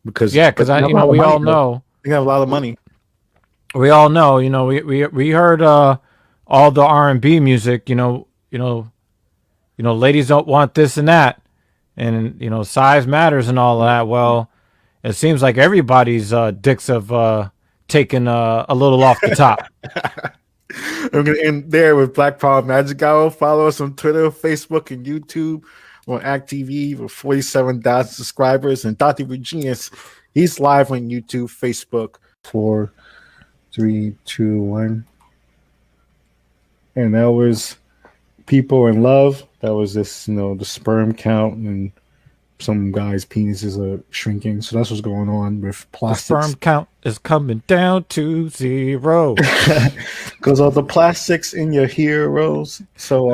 because we all know they have a lot of money. We all know, we heard all the R&B music. Ladies don't want this and that, and size matters and all of that. Well, it seems like everybody's dicks have taken a little off the top. I'm going to end there with Black Power Magic Hour. Follow us on Twitter, Facebook, and YouTube on act.tv with 47,000 subscribers. And Dr. Virginius, he's live on YouTube, Facebook. 4, 3, 2, 1. And that was People in Love. That was this, the sperm count and some guys' penises are shrinking. So that's what's going on with plastics. The sperm count is coming down to 0. Because of the plastics in your heroes. So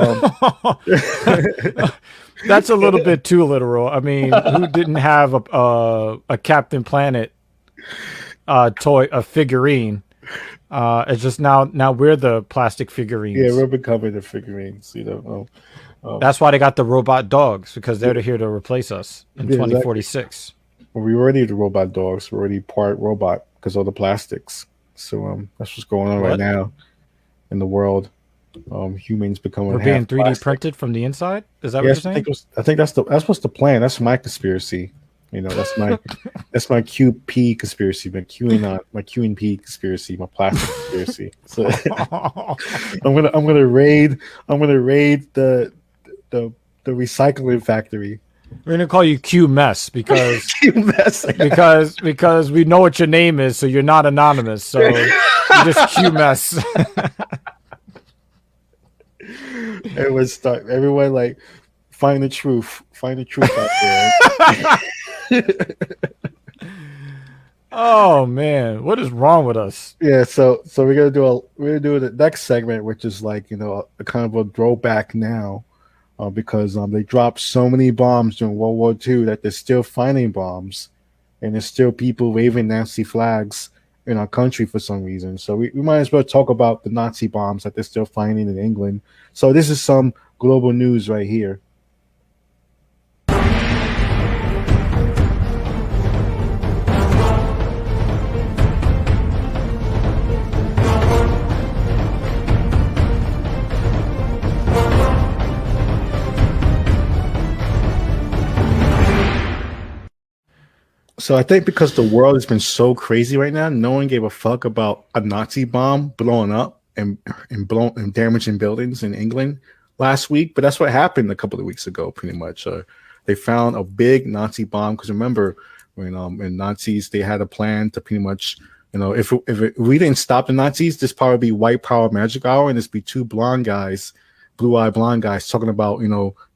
that's a little bit too literal. I mean, who didn't have a Captain Planet a figurine? It's just now we're the plastic figurines. Yeah, we're becoming the figurines. That's why they got the robot dogs, because they're here to replace us in 2046. Exactly. Well, we already the robot dogs. We're already part robot because of the plastics. So that's what's going on right now in the world. humans becoming We're half being 3D plastic. printed from the inside. Is that what Yes, you're saying? I think that's what's the plan. That's my conspiracy. That's my QP conspiracy, my Q and P conspiracy, my plastic conspiracy. So I'm gonna raid the the recycling factory. We're gonna call you Q Mess because Q mess. because we know what your name is, so you're not anonymous. So you're just Q Mess. Everyone start. Everyone like find the truth. Find the truth out there. Oh man, what is wrong with us? Yeah, so we're gonna do the next segment, which is like a kind of a throwback now, because they dropped so many bombs during World War II that they're still finding bombs, and there's still people waving Nazi flags in our country for some reason. So we might as well talk about the Nazi bombs that they're still finding in England. So this is some global news right here. So I think because the world has been so crazy right now, no one gave a fuck about a Nazi bomb blowing up and damaging buildings in England last week. But that's what happened a couple of weeks ago, pretty much. They found a big Nazi bomb because remember when Nazis they had a plan to pretty much if we didn't stop the Nazis, this probably be white power magic hour, and this be two blue-eyed blonde guys talking about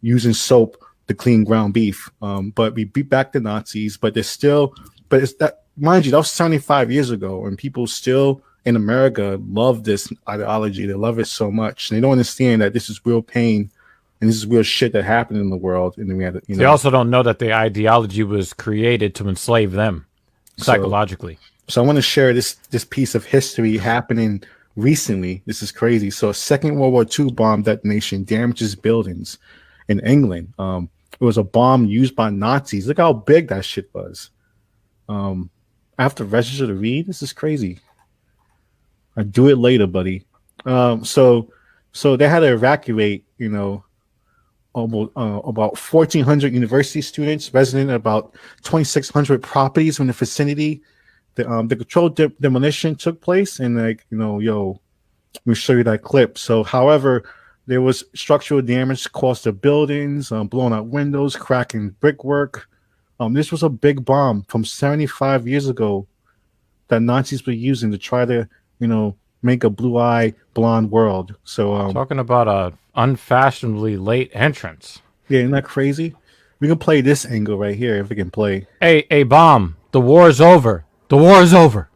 using soap to clean ground beef. But we beat back the Nazis, but it's that, mind you, that was 75 years ago, and people still in America love this ideology. They love it so much. And they don't understand that this is real pain and this is real shit that happened in the world. And then we had They also don't know that the ideology was created to enslave them psychologically. So I want to share this piece of history happening recently. This is crazy. So a Second World War II bomb detonation damages buildings in England. It was a bomb used by Nazis. Look how big that shit was. I have to register to read. This is crazy. I do it later, buddy. So they had to evacuate, almost about 1,400 university students resident in about 2,600 properties in the vicinity. The controlled demolition took place, and let me show you that clip. So, however, there was structural damage caused to buildings, blown out windows, cracking brickwork. This was a big bomb from 75 years ago that Nazis were using to try to, make a blue-eyed blonde world. So, talking about a unfashionably late entrance. Yeah, isn't that crazy? We can play this angle right here if we can play. Hey, bomb! The war is over. The war is over.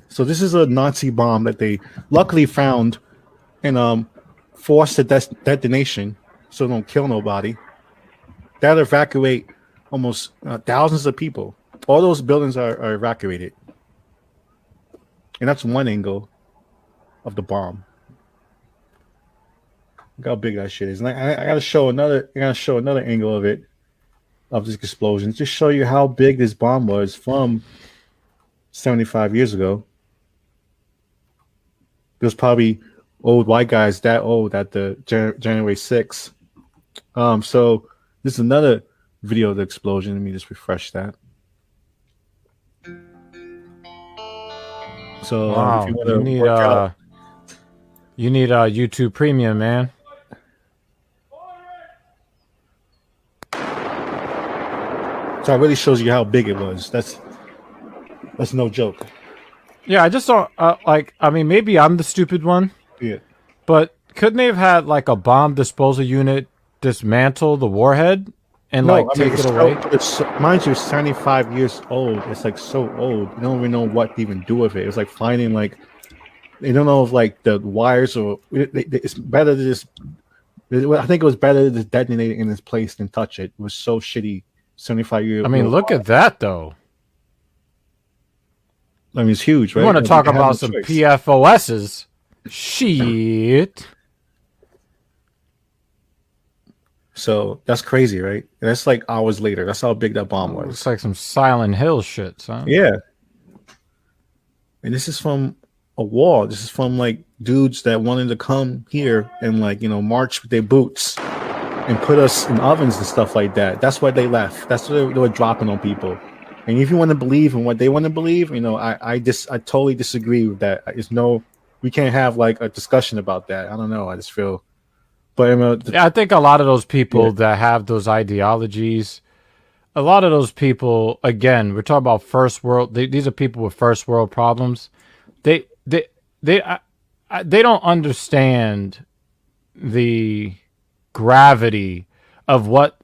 So this is a Nazi bomb that they luckily found and forced the detonation so don't kill nobody. That'll evacuate almost thousands of people. All those buildings are evacuated. And that's one angle of the bomb. Look how big that shit is. And I gotta show another angle of it, of this explosion, just show you how big this bomb was from 75 years ago. There's probably old white guys that old at the January 6th. So this is another video of the explosion. Let me just refresh that. So wow, if you want to you need YouTube Premium, man. So it really shows you how big it was. That's no joke. Yeah, I just saw maybe I'm the stupid one. Yeah. But couldn't they have had like a bomb disposal unit dismantle the warhead and take it away? Mind you, it's 75 years old. It's like so old. You don't even know what to even do with it. It's like finding they don't know if the wires or it's better to just. I think it was better to just detonate it in its place than touch it. It was so shitty. 75 years. I mean, look at that though. I mean, it's huge, right? You want to talk about some PFOSs? Shit. So that's crazy, right? And that's like hours later. That's how big that bomb was. Looks like some Silent Hill shit, son. Yeah. And this is from a wall. This is from like dudes that wanted to come here and like march with their boots and put us in ovens and stuff like that. That's why they left. That's what they were dropping on people. And if you want to believe in what they want to believe, I totally disagree with that. We can't have like a discussion about that. I don't know. I just feel, but I think a lot of those people that have those ideologies, a lot of those people, again, we're talking about first world. These are people with first world problems. They don't understand the gravity of what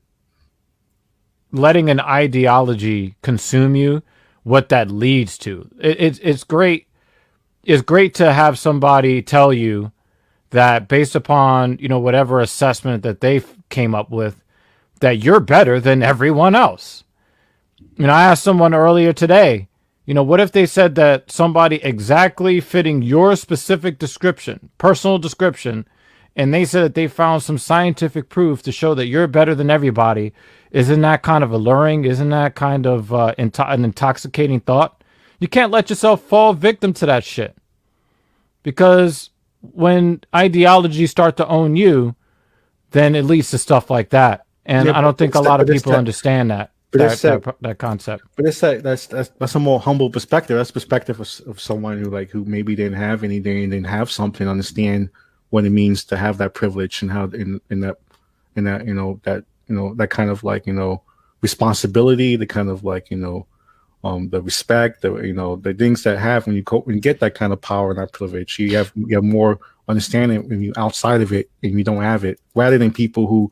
letting an ideology consume you, what that leads to. It's great. It's great to have somebody tell you that based upon whatever assessment that they came up with, that you're better than everyone else. I asked someone earlier today, what if they said that somebody exactly fitting your specific description, personal description, and they said that they found some scientific proof to show that you're better than everybody? Isn't that kind of alluring? Isn't that kind of an intoxicating thought? You can't let yourself fall victim to that shit. Because when ideologies start to own you, then it leads to stuff like that. And I don't think a lot of people understand that. That concept. But that's a more humble perspective. That's perspective of someone who maybe didn't have anything and didn't have something, understand what it means to have that privilege and how in that that kind of responsibility, the kind of the respect, the things that have when you get that kind of power and that privilege, you have more understanding when you outside of it and you don't have it, rather than people who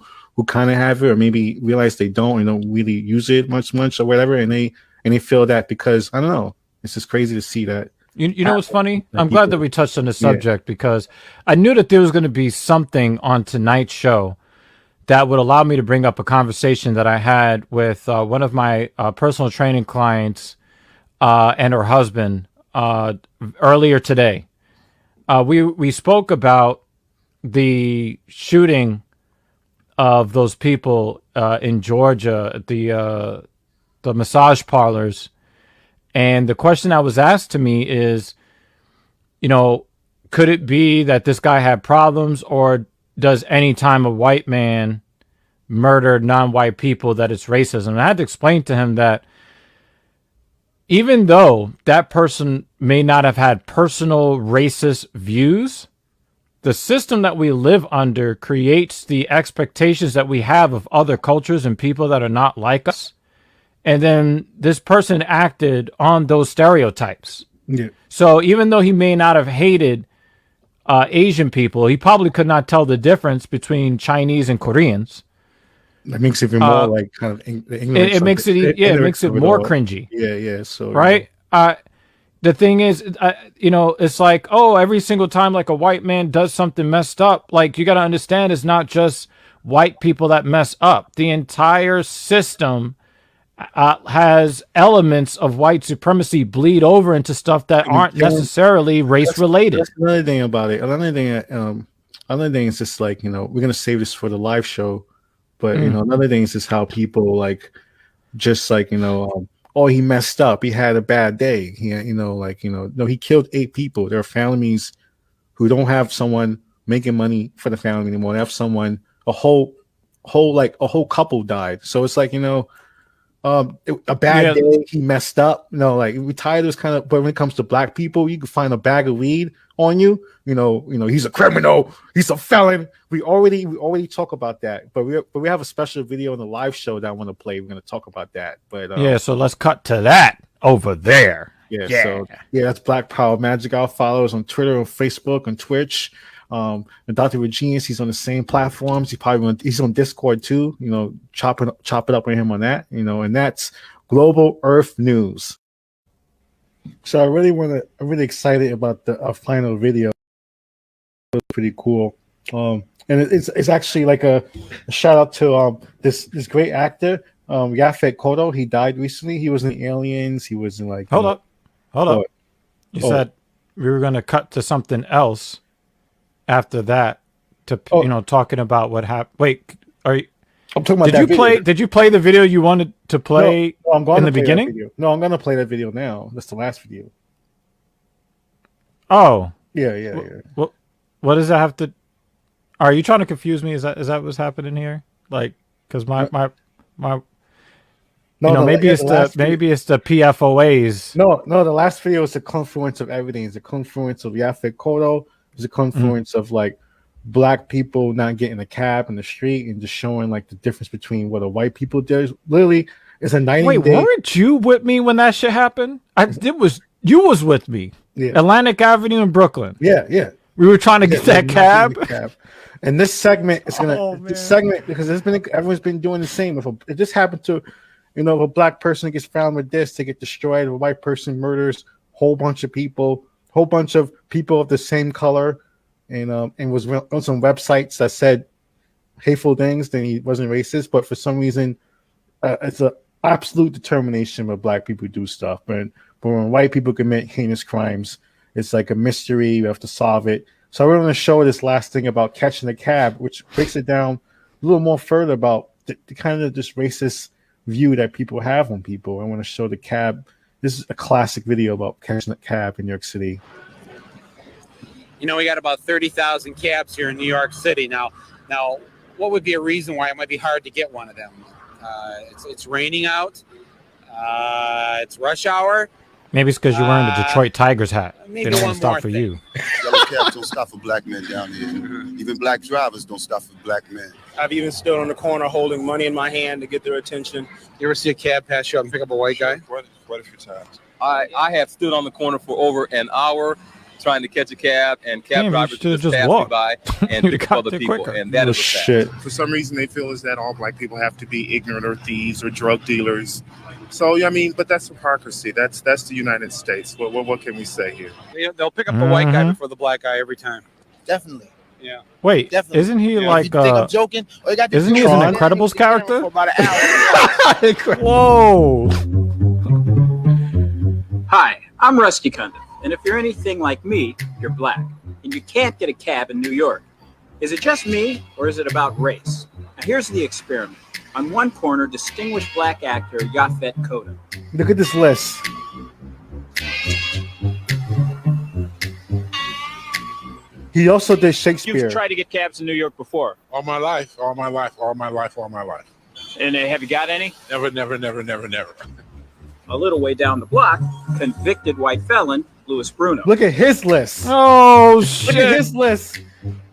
kind of have it or maybe realize they don't and don't really use it much or whatever, and they feel that because I don't know, it's just crazy to see that. You know what's funny? I'm glad that we touched on the subject because I knew that there was going to be something on tonight's show that would allow me to bring up a conversation that I had with one of my personal training clients and her husband earlier today. We spoke about the shooting of those people in Georgia at the massage parlors, and the question that was asked to me is, could it be that this guy had problems, or does any time a white man murder non-white people that it's racism? And I had to explain to him that even though that person may not have had personal racist views, the system that we live under creates the expectations that we have of other cultures and people that are not like us. And then this person acted on those stereotypes. Yeah. So even though he may not have hated Asian people, he probably could not tell the difference between Chinese and Koreans. That makes it even more kind of it makes it more cringy. Yeah. So right. The thing is, it's like, oh, every single time like a white man does something messed up, like you got to understand, it's not just white people that mess up. The entire system has elements of white supremacy bleed over into stuff that aren't necessarily race related. That's another thing about it. Another thing is just like, we're gonna save this for the live show, but another thing is just how people oh, he messed up, he had a bad day. No, he killed 8 people. There are families who don't have someone making money for the family anymore. They have someone, a whole couple died. So it's like, a bad day, he messed up. We tired of this kind of, but when it comes to black people, you can find a bag of weed on you. He's a criminal, he's a felon. We already talk about that, but we have a special video in the live show that I want to play. We're going to talk about that. But so let's cut to that over there. So that's Black Power Magic. Our followers on Twitter, on Facebook, on Twitch. And Dr. Regis, he's on the same platforms. He's on Discord too. Chop it up with him on that. And that's Global Earth News. So I'm really excited about our final video. It was pretty cool. And it's actually like a shout out to this great actor, Yaphet Kotto. He died recently. He was in Aliens. He was in Hold up. You said we were going to cut to something else after that to talking about what happened. Wait, are you? I'm talking about Did you play the video you wanted to play in the beginning? No, I'm going to play that video now. That's the last video. Oh, Yeah. what does that have to? Are you trying to confuse me? Is that what's happening here? Like, because my No, maybe it's the PFOAs. No, the last video is a confluence of everything. It's a confluence of Yaphet Kotto. It's a confluence of like black people not getting a cab in the street and just showing like the difference between what a white people did. Literally, it's a 90 Wait, day. weren't you with me when that shit happened? You was with me. Yeah. Atlantic Avenue in Brooklyn. Yeah. We were trying to get that cab. And this segment is this segment because everyone's been doing the same. If this happened to, if a black person gets found with this, they get destroyed. If a white person murders whole bunch of people of the same color, and was on some websites that said hateful things, then he wasn't racist. But for some reason, it's an absolute determination when black people do stuff. But when white people commit heinous crimes, it's like a mystery. You have to solve it. So we're going to show this last thing about catching the cab, which breaks it down a little more further about the kind of this racist view that people have on people. I want to show the cab. This is a classic video about catching a cab in New York City. We got about 30,000 cabs here in New York City. Now, what would be a reason why it might be hard to get one of them? It's raining out. It's rush hour. Maybe it's because you're wearing the Detroit Tigers hat. They Maybe don't one want to stop more for thing. you. Yellow cabs don't stop for black men down here. Even black drivers don't stop for black men. I've even stood on the corner holding money in my hand to get their attention. You ever see a cab pass you up and pick up a white guy? Quite a few times. I have stood on the corner for over an hour trying to catch a cab, and cab drivers just pass me by and pick up other people, quicker. and that is a Shit. For some reason, they feel is that all black people have to be ignorant or thieves or drug dealers. So, but that's hypocrisy. That's the United States. What can we say here? They'll pick up the white guy before the black guy every time. Definitely. Yeah. Wait, Definitely. isn't he If like you think I'm joking, all you got to isn't do he is an Incredibles character? for about an hour. Whoa. Hi, I'm Rusty Cundiff, and if you're anything like me, you're black, and you can't get a cab in New York. Is it just me, or is it about race? Now here's the experiment. On one corner, distinguished black actor Yaphet Kotto. Look at this list. He also did Shakespeare. You've tried to get cabs in New York before. All my life. And have you got any? Never. A little way down the block, convicted white felon Louis Bruno. Look at his list. Oh shit. Look at his list.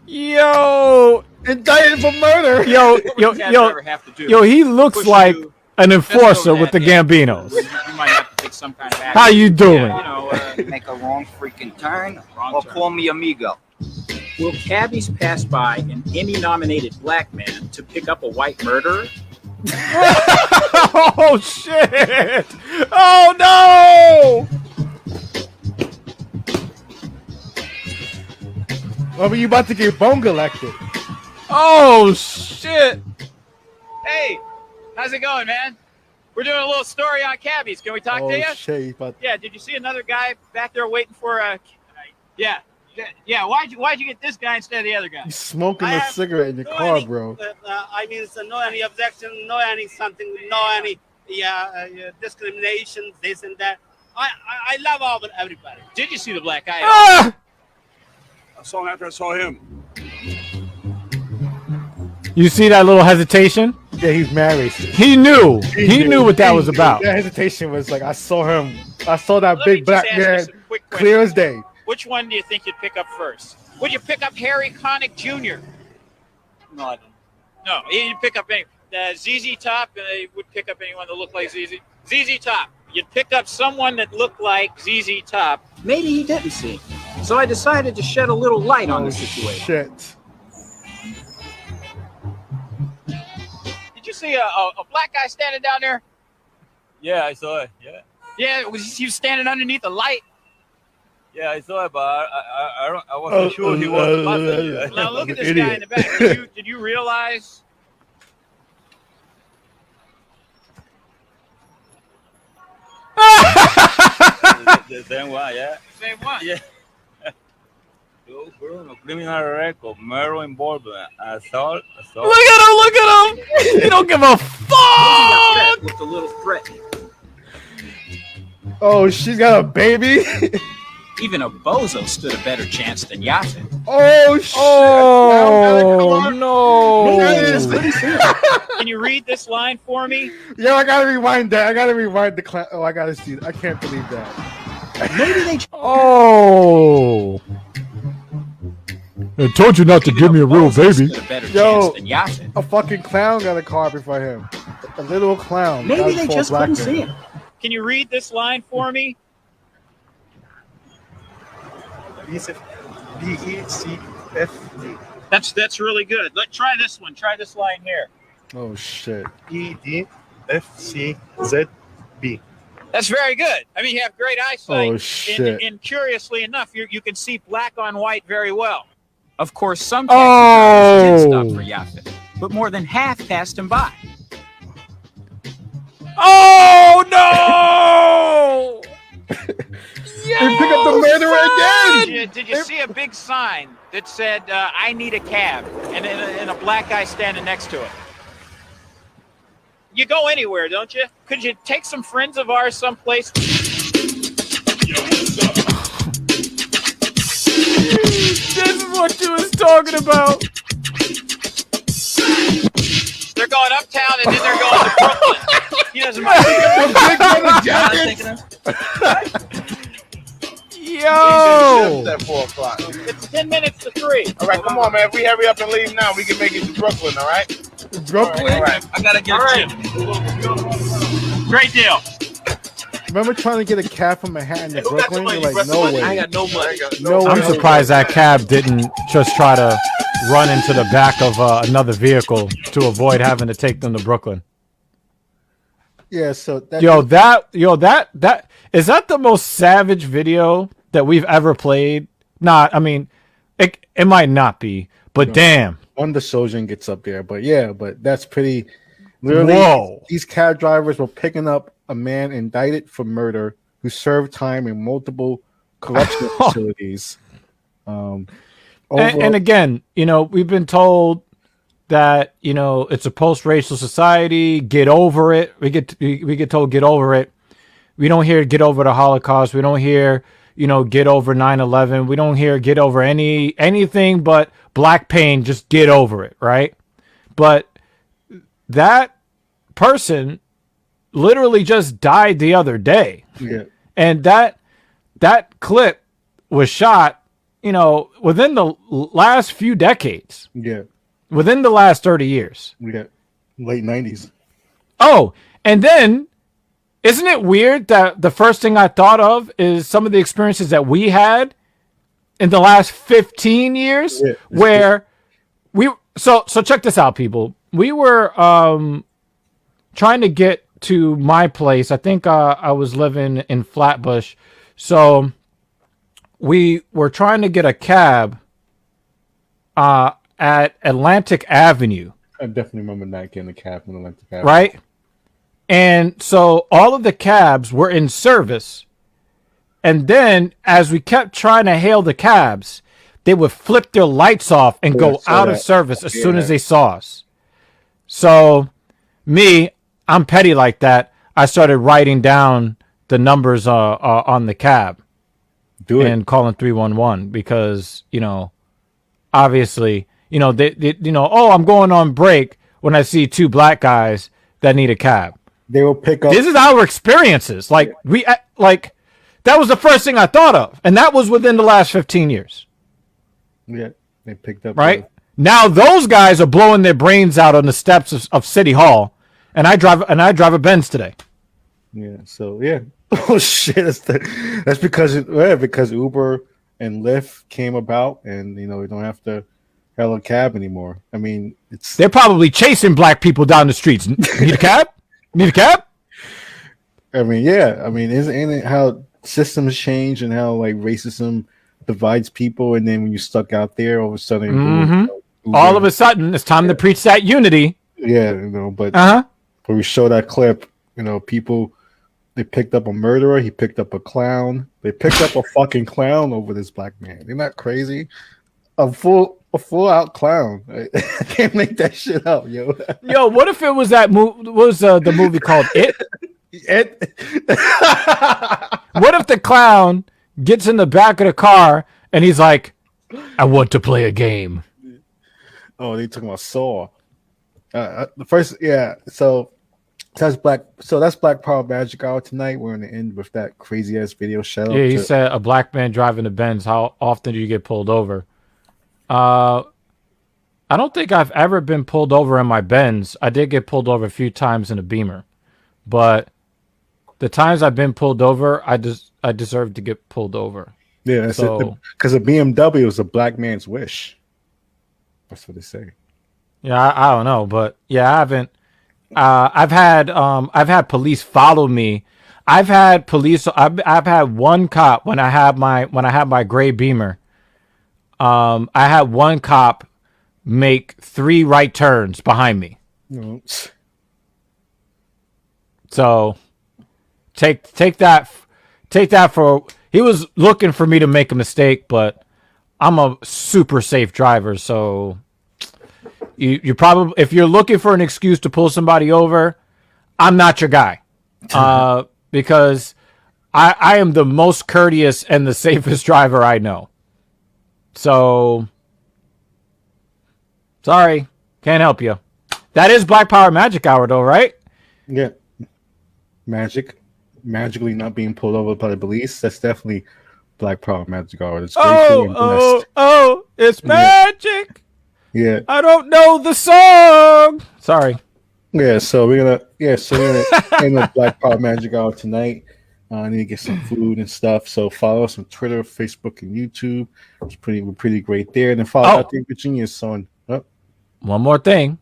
Yo. Indicted for murder. Yo, he looks like an enforcer with the Gambinos. You might have to take some kind of action. How you doing? Make a wrong freaking turn or call me amigo. Will cabbies pass by an Emmy-nominated black man to pick up a white murderer? Oh shit! Oh no! Oh, but you about to get bone elected. Oh shit! Hey, how's it going, man? We're doing a little story on cabbies. Can we talk to you? Shit, Yeah. Did you see another guy back there waiting for a? Yeah. Why'd you get this guy instead of the other guy? You smoking a cigarette in your car, bro. No any objection, no any something, no any discrimination, this and that. I love everybody. Did you see the black guy? Ah! I saw him after I saw him. You see that little hesitation? Yeah, he's married. He knew. He knew what that was about. That hesitation was like, I saw him. I saw that big black man clear as day. Which one do you think you'd pick up first? Would you pick up Harry Connick Jr.? No, I didn't. No, he didn't pick up any. ZZ Top, would pick up anyone that looked like ZZ. ZZ Top. You'd pick up someone that looked like ZZ Top. Maybe he didn't see. So I decided to shed a little light on the situation. Shit. Did you see a black guy standing down there? Yeah, I saw it. Yeah. Yeah, was he standing underneath the light? Yeah, I saw it, but I wasn't sure he was. Now look at this guy in the back. Did you realize? The same one, yeah. Same one. Yeah. Bruno, criminal record, murder involvement, assault. Look at him! He don't give a fuck! With a little threat. Oh, she's got a baby. Even a bozo stood a better chance than Yaphet. Oh, shit. Oh, no. Can you read this line for me? Yo, I gotta rewind that. I gotta rewind the clown. Oh, I gotta see. I can't believe that. Maybe they. Oh. I told you not to give me a real baby. Yo, a fucking clown got a car before him. A little clown. Maybe they just couldn't see him. Can you read this line for me? B-E-C-F-D. That's really good. Let's try this one. Try this line here. Oh, shit. E-D-F-C-Z-B. That's very good. I mean, you have great eyesight. Oh, shit. And curiously enough, you can see black on white very well. Of course, some taxi drivers did stop for Yaphet, but more than half passed him by. Oh, no! They pick up the murderer again! Did you see a big sign that said, I need a cab, and a black guy standing next to it? You go anywhere, don't you? Could you take some friends of ours someplace? This is what you was talking about. They're going uptown and then they're going to Brooklyn. He doesn't mind. Yo! At 4 o'clock. It's 10 minutes to 3. All right, come on, man. If we hurry up and leave now, we can make it to Brooklyn, all right? Brooklyn? All right. I got to get a tip. Great deal. Remember trying to get a cab from Manhattan to Brooklyn? You're like, no way. I got no money. I'm surprised that cab didn't just try to run into the back of another vehicle to avoid having to take them to Brooklyn. Yeah, so that that is that the most savage video that we've ever played? Nah, I mean, it might not be, but damn. One the Sojan gets up there, but yeah, but that's pretty. Literally, whoa! These cab drivers were picking up a man indicted for murder who served time in multiple correctional facilities. And again, we've been told that it's a post-racial society. Get over it. We get told get over it. We don't hear get over the Holocaust. We don't hear get over 9/11. We don't hear get over anything but black pain. Just get over it, right? But that person literally just died the other day. Yeah. And that clip was shot, within the last few decades. Yeah. Within the last 30 years. Yeah. Late 90s. Oh, and then isn't it weird that the first thing I thought of is some of the experiences that we had in the last 15 years where so check this out, people. We were trying to get to my place. I think I was living in Flatbush. So we were trying to get a cab at Atlantic Avenue. I definitely remember not getting a cab from Atlantic Avenue. Right? And so all of the cabs were in service. And then as we kept trying to hail the cabs, they would flip their lights off and go out of service as soon as they saw us. So I'm petty like that. I started writing down the numbers on the cab. Do it. And calling 311 because, obviously, I'm going on break when I see two black guys that need a cab. They will pick up. This is our experiences. That was the first thing I thought of. And that was within the last 15 years. Yeah. They picked up. Right? Now those guys are blowing their brains out on the steps of City Hall. And I drive a Benz today. Yeah. So yeah. Oh shit. That's because Uber and Lyft came about, and we don't have to hail a cab anymore. I mean, they're probably chasing black people down the streets. Need a cab? Need a cab? I mean, yeah. I mean, isn't it how systems change and how racism divides people, and then when you're stuck out there, all of a sudden, all of a sudden, it's time to preach that unity. Yeah, but when we show that clip, people, they picked up a murderer, he picked up a clown, they picked up a fucking clown over this black man. Isn't that crazy? A full out clown. I can't make that shit up, yo. Yo, what if it was the movie called It? It. What if the clown gets in the back of the car, and he's like, "I want to play a game." Oh, they talking about Saw. The first, yeah. So that's Black. So that's Black Power Magic Hour tonight. We're gonna end with that crazy ass video. Shout Yeah, out he to said a black man driving a Benz. How often do you get pulled over? I don't think I've ever been pulled over in my Benz. I did get pulled over a few times in a Beamer, but the times I've been pulled over, I deserve to get pulled over. Yeah, that's it. Because a BMW is a black man's wish. That's what they say. Yeah, I don't know, but yeah, I haven't. I've had police follow me. I've had one cop when I had my gray Beamer. I had one cop make 3 right turns behind me. So take that for, he was looking for me to make a mistake, but I'm a super safe driver, so you probably, if you're looking for an excuse to pull somebody over, I'm not your guy. Because I am the most courteous and the safest driver I know. So sorry, can't help you. That is Black Power Magic Hour, though, right? Yeah, magically not being pulled over by the police. That's definitely Black Power Magic Hour. It's it's magic. Yeah, I don't know the song. Sorry. Yeah, so we're gonna end with Black Power Magic Hour tonight. I need to get some food and stuff. So follow us on Twitter, Facebook, and YouTube. We're pretty great there. And then follow Dr. Evil Genius on. One more thing.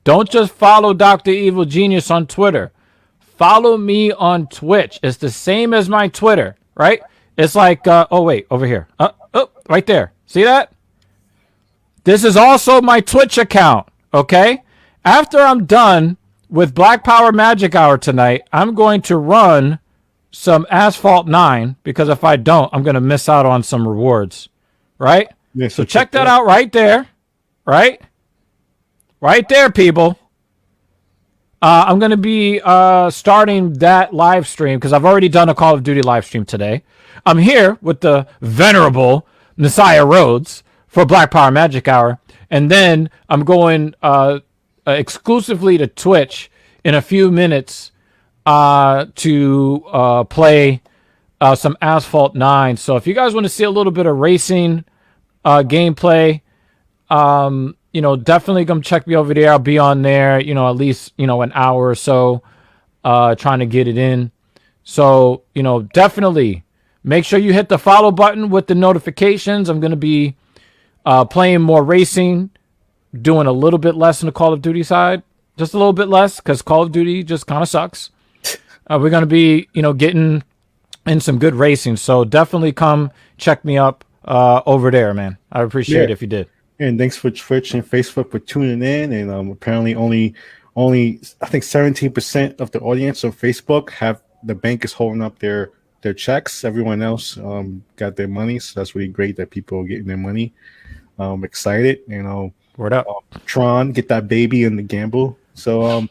Don't just follow Dr. Evil Genius on Twitter. Follow me on Twitch. It's the same as my Twitter, right? It's like, over here. Right there. See that? This is also my Twitch account, okay? After I'm done with Black Power Magic Hour tonight, I'm going to run some Asphalt 9, because if I don't, I'm going to miss out on some rewards, right? Yeah, so check that out right there, right? Right there, people. I'm going to be starting that live stream because I've already done a Call of Duty live stream today. I'm here with the venerable Messiah Rhodes for Black Power Magic Hour. And then I'm going exclusively to Twitch in a few minutes to play some Asphalt 9. So if you guys want to see a little bit of racing gameplay, definitely come check me over there. I'll be on there, at least, an hour or so, trying to get it in. So, definitely make sure you hit the follow button with the notifications. I'm going to be playing more racing, doing a little bit less on the Call of Duty side, just a little bit less because Call of Duty just kind of sucks. We're going to be, getting in some good racing. So definitely come check me up over there, man. I appreciate it if you did. And thanks for Twitch and Facebook for tuning in. And apparently only I think 17% of the audience on Facebook have the bank is holding up their checks. Everyone else got their money. So that's really great that people are getting their money. Excited, Word up. Tron, get that baby in the gamble. So